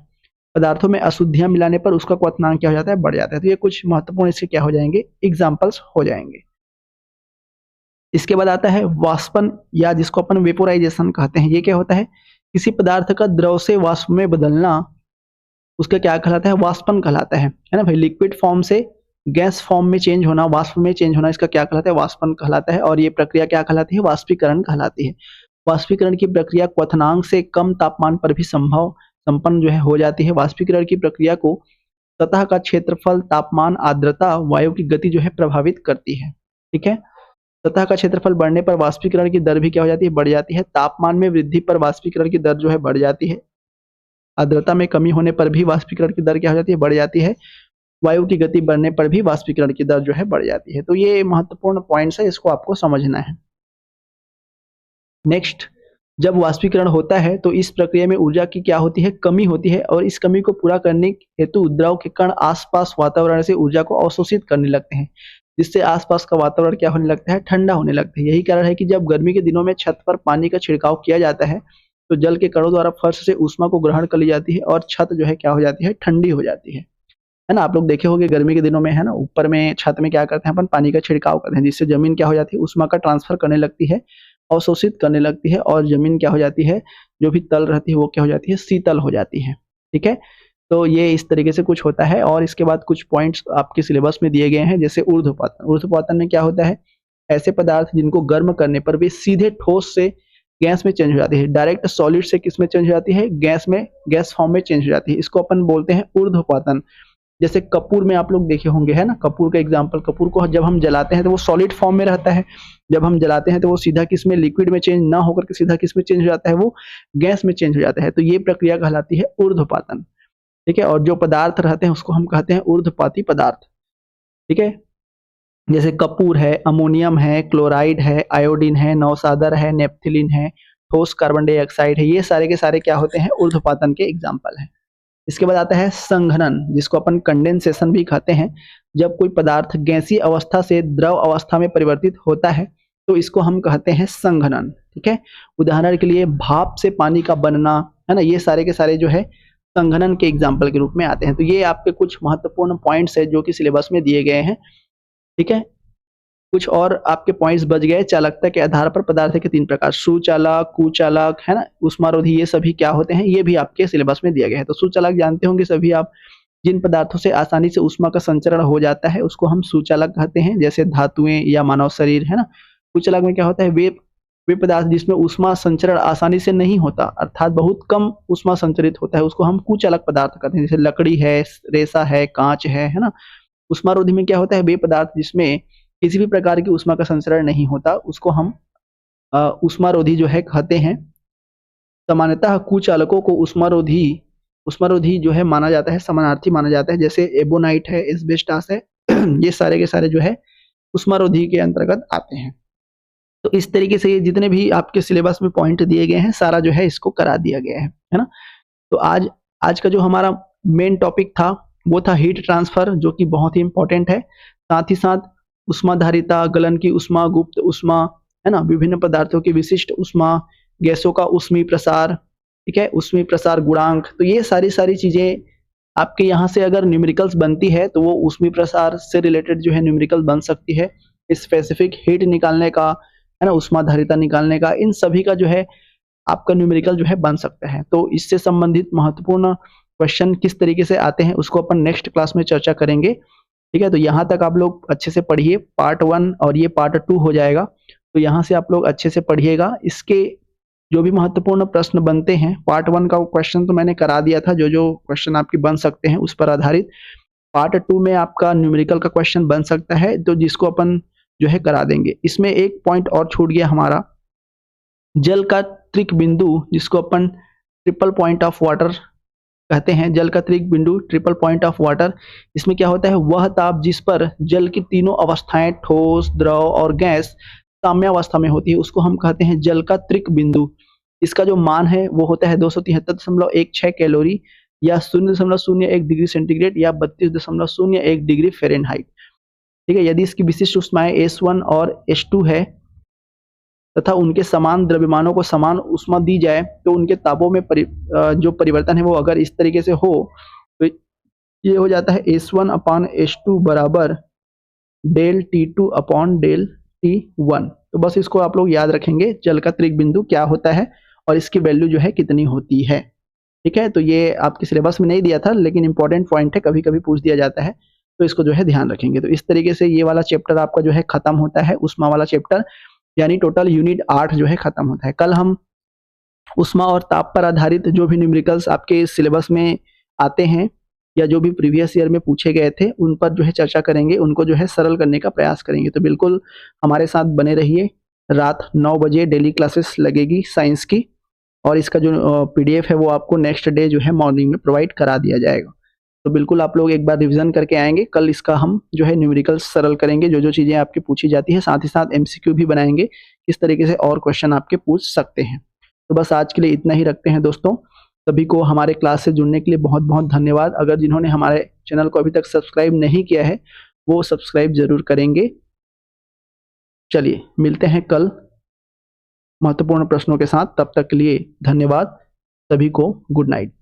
Speaker 1: पदार्थों में अशुद्धियां मिलाने पर उसका क्वथनांक क्या हो जाता है, बढ़ जाता है। तो ये कुछ महत्वपूर्ण इसके क्या हो जाएंगे, एग्जाम्पल्स हो जाएंगे। इसके बाद आता है वाष्पन, या जिसको अपन वेपोराइजेशन कहते हैं। ये क्या होता है, किसी पदार्थ का द्रव से वाष्प में बदलना, उसका क्या कहलाता है, वाष्पन कहलाता है ना भाई? लिक्विड फॉर्म से गैस फॉर्म में चेंज होना, वाष्प में चेंज होना, इसका क्या कहलाता है, वाष्पन कहलाता है। और ये प्रक्रिया क्या कहलाती है, वाष्पीकरण कहलाती है। वाष्पीकरण की प्रक्रिया क्वथनांक से कम तापमान पर भी संपन्न जो है हो जाती है। वाष्पीकरण की प्रक्रिया को सतह का क्षेत्रफल, तापमान, आर्द्रता, वायु की गति जो है प्रभावित करती है। ठीक है? सतह का क्षेत्रफल बढ़ने पर वाष्पीकरण की दर भी क्या हो जाती है, बढ़ जाती है। तापमान में वृद्धि पर वाष्पीकरण की दर जो है बढ़ जाती है। आर्द्रता में कमी होने पर भी वाष्पीकरण की दर क्या हो जाती है, बढ़ जाती है। वायु की गति बढ़ने पर भी वाष्पीकरण की दर जो है बढ़ जाती है। तो ये महत्वपूर्ण पॉइंट्स है, इसको आपको समझना है। नेक्स्ट, जब वाष्पीकरण होता है तो इस प्रक्रिया में ऊर्जा की क्या होती है, कमी होती है। और इस कमी को पूरा करने हेतु द्रव के कण आसपास वातावरण से ऊर्जा को अवशोषित करने लगते हैं, जिससे आसपास का वातावरण क्या होने लगता है, ठंडा होने लगता है। यही कारण है कि जब गर्मी के दिनों में छत पर पानी का छिड़काव किया जाता है तो जल के कणों द्वारा फर्श से ऊष्मा को ग्रहण कर ली जाती है और छत जो है क्या हो जाती है, ठंडी हो जाती है ना? आप लोग देखे होंगे गर्मी के दिनों में, है ना, ऊपर में छत में क्या करते हैं अपन, पानी का छिड़काव करते हैं, जिससे जमीन क्या हो जाती है, ऊष्मा का ट्रांसफर करने लगती है, अवशोषित करने लगती है। और जमीन क्या हो जाती है, जो भी तल रहती है वो क्या हो जाती है, शीतल हो जाती है। ठीक है? तो ये इस तरीके से कुछ होता है। और इसके बाद कुछ पॉइंट्स आपके सिलेबस में दिए गए हैं, जैसे ऊर्ध्वपातन। ऊर्ध्वपातन में क्या होता है, ऐसे पदार्थ जिनको गर्म करने पर वे सीधे ठोस से गैस में चेंज हो जाती है। डायरेक्ट सॉलिड से किस में चेंज हो जाती है, गैस फॉर्म में चेंज हो जाती है। इसको अपन बोलते हैं ऊर्ध्वपातन। जैसे कपूर में आप लोग देखे होंगे, है ना, कपूर का एग्जांपल, कपूर को जब हम जलाते हैं तो वो सॉलिड फॉर्म में रहता है। जब हम जलाते हैं तो वो सीधा किस में, लिक्विड में चेंज ना होकर के सीधा किस में चेंज हो जाता है, वो गैस में चेंज हो जाता है। तो ये प्रक्रिया कहलाती है ऊर्ध्वपातन। ठीक है? और जो पदार्थ रहते हैं उसको हम कहते हैं ऊर्ध्वपाती पदार्थ। ठीक है? जैसे कपूर है, अमोनियम है, क्लोराइड है, आयोडीन है, नौसादर है, नेप्थिलीन है, ठोस कार्बन डाइऑक्साइड है, ये सारे के सारे क्या होते हैं, ऊर्ध्वपातन के एग्जाम्पल हैं। इसके बाद आता है संघनन, जिसको अपन कंडेंसेशन भी कहते हैं। जब कोई पदार्थ गैसीय अवस्था से द्रव अवस्था में परिवर्तित होता है तो इसको हम कहते हैं संघनन। ठीक है? उदाहरण के लिए भाप से पानी का बनना, है ना, ये सारे के सारे जो है संघनन के एग्जाम्पल के रूप में आते हैं। तो ये आपके कुछ महत्वपूर्ण पॉइंट्स है जो कि सिलेबस में दिए गए हैं। ठीक है? कुछ और आपके पॉइंट्स बच गए। चालकता के आधार पर पदार्थ के 3 प्रकार, सुचालक, कुचालक, है ना, ऊष्मारोधी, ये सभी क्या होते हैं, ये भी आपके सिलेबस में दिया गया है। तो सुचालक जानते होंगे सभी आप, जिन पदार्थों से आसानी से ऊष्मा का संचरण हो जाता है उसको हम सुचालक कहते हैं, जैसे धातुएं या मानव शरीर, है ना। कुचालक में क्या होता है, वे पदार्थ जिसमें ऊष्मा संचरण आसानी से नहीं होता, अर्थात बहुत कम ऊष्मा संचरित होता है, उसको हम कुचालक पदार्थ कहते हैं, जैसे लकड़ी है, रेशा है, कांच है ना। ऊष्मारोधी में क्या होता है, वे पदार्थ जिसमें किसी भी प्रकार की ऊष्मा का संचरण नहीं होता, उसको हम ऊष्मारोधी जो है कहते हैं। सामान्यतः कुचालकों को ऊष्मारोधी जो है माना जाता है, समानार्थी माना जाता है, जैसे एबोनाइट है, एस्बेस्टॉस है ये सारे के सारे जो है ऊष्मारोधी के अंतर्गत आते हैं। तो इस तरीके से ये जितने भी आपके सिलेबस में पॉइंट दिए गए हैं सारा जो है इसको करा दिया गया है ना। तो आज का जो हमारा मेन टॉपिक था वो था हीट ट्रांसफर, जो कि बहुत ही इंपॉर्टेंट है। साथ ही साथ उष्माधारिता, गलन की उष्मा, गुप्त उष्मा, है ना, विभिन्न पदार्थों की विशिष्ट उष्मा, गैसों का ऊष्मीय प्रसार, ठीक है, ऊष्मीय प्रसार गुणांक। तो ये सारी चीजें आपके यहाँ से अगर न्यूमेरिकल्स बनती है तो वो ऊष्मीय प्रसार से रिलेटेड जो है न्यूमेरिकल बन सकती है। स्पेसिफिक हीट निकालने का, है ना, उष्माधारिता निकालने का, इन सभी का जो है आपका न्यूमेरिकल जो है बन सकता है। तो इससे संबंधित महत्वपूर्ण क्वेश्चन किस तरीके से आते हैं उसको अपन नेक्स्ट क्लास में चर्चा करेंगे, ठीक है। तो यहाँ तक आप लोग अच्छे से पढ़िए, पार्ट 1 और ये पार्ट 2 हो जाएगा। तो यहाँ से आप लोग अच्छे से पढ़िएगा। इसके जो भी महत्वपूर्ण प्रश्न बनते हैं, पार्ट 1 का क्वेश्चन तो मैंने करा दिया था, जो जो क्वेश्चन आपके बन सकते हैं उस पर आधारित। पार्ट 2 में आपका न्यूमेरिकल का क्वेश्चन बन सकता है, तो जिसको अपन जो है करा देंगे। इसमें एक पॉइंट और छूट गया हमारा, जल का त्रिक बिंदु, जिसको अपन ट्रिपल पॉइंट ऑफ वाटर कहते हैं। जल का त्रिक बिंदु, ट्रिपल पॉइंट ऑफ वाटर, इसमें क्या होता है, वह ताप जिस पर जल की तीनों अवस्थाएं ठोस, द्रव और गैस साम्यावस्था में होती है, उसको हम कहते हैं जल का त्रिक बिंदु। इसका जो मान है वो होता है 273.16 कैलोरी, या 0.01 डिग्री सेंटीग्रेड, या 32.01 डिग्री फ़ारेनहाइट, ठीक है। यदि इसकी विशिष्ट उष्माएं S1 और S2 है तथा उनके समान द्रव्यमानों को समान उष्मा दी जाए, तो उनके तापों में जो परिवर्तन है वो अगर इस तरीके से हो, तो ये हो जाता है S1 अपान S2 बराबर del T2 upon del T1। तो बस इसको आप लोग याद रखेंगे, जल का त्रिक बिंदु क्या होता है और इसकी वैल्यू जो है कितनी होती है, ठीक है। तो ये आपके सिलेबस में नहीं दिया था, लेकिन इंपॉर्टेंट पॉइंट है, कभी कभी पूछ दिया जाता है, तो इसको जो है ध्यान रखेंगे। तो इस तरीके से ये वाला चैप्टर आपका जो है खत्म होता है, उष्मा वाला चैप्टर, यानी टोटल यूनिट 8 जो है खत्म होता है। कल हम उष्मा और ताप पर आधारित जो भी न्यूमेरिकल्स आपके सिलेबस में आते हैं या जो भी प्रीवियस ईयर में पूछे गए थे उन पर जो है चर्चा करेंगे, उनको जो है सरल करने का प्रयास करेंगे। तो बिल्कुल हमारे साथ बने रहिए। रात 9 बजे डेली क्लासेस लगेगी साइंस की, और इसका जो PDF है वो आपको नेक्स्ट डे जो है मॉर्निंग में प्रोवाइड करा दिया जाएगा। तो बिल्कुल आप लोग एक बार रिवीजन करके आएंगे। कल इसका हम जो है न्यूमेरिकल सरल करेंगे, जो जो चीज़ें आपकी पूछी जाती है, साथ ही साथ MCQ भी बनाएंगे, किस तरीके से और क्वेश्चन आपके पूछ सकते हैं। तो बस आज के लिए इतना ही रखते हैं दोस्तों। सभी को हमारे क्लास से जुड़ने के लिए बहुत बहुत धन्यवाद। अगर जिन्होंने हमारे चैनल को अभी तक सब्सक्राइब नहीं किया है वो सब्सक्राइब जरूर करेंगे। चलिए मिलते हैं कल महत्वपूर्ण प्रश्नों के साथ, तब तक के लिए धन्यवाद। सभी को गुड नाइट।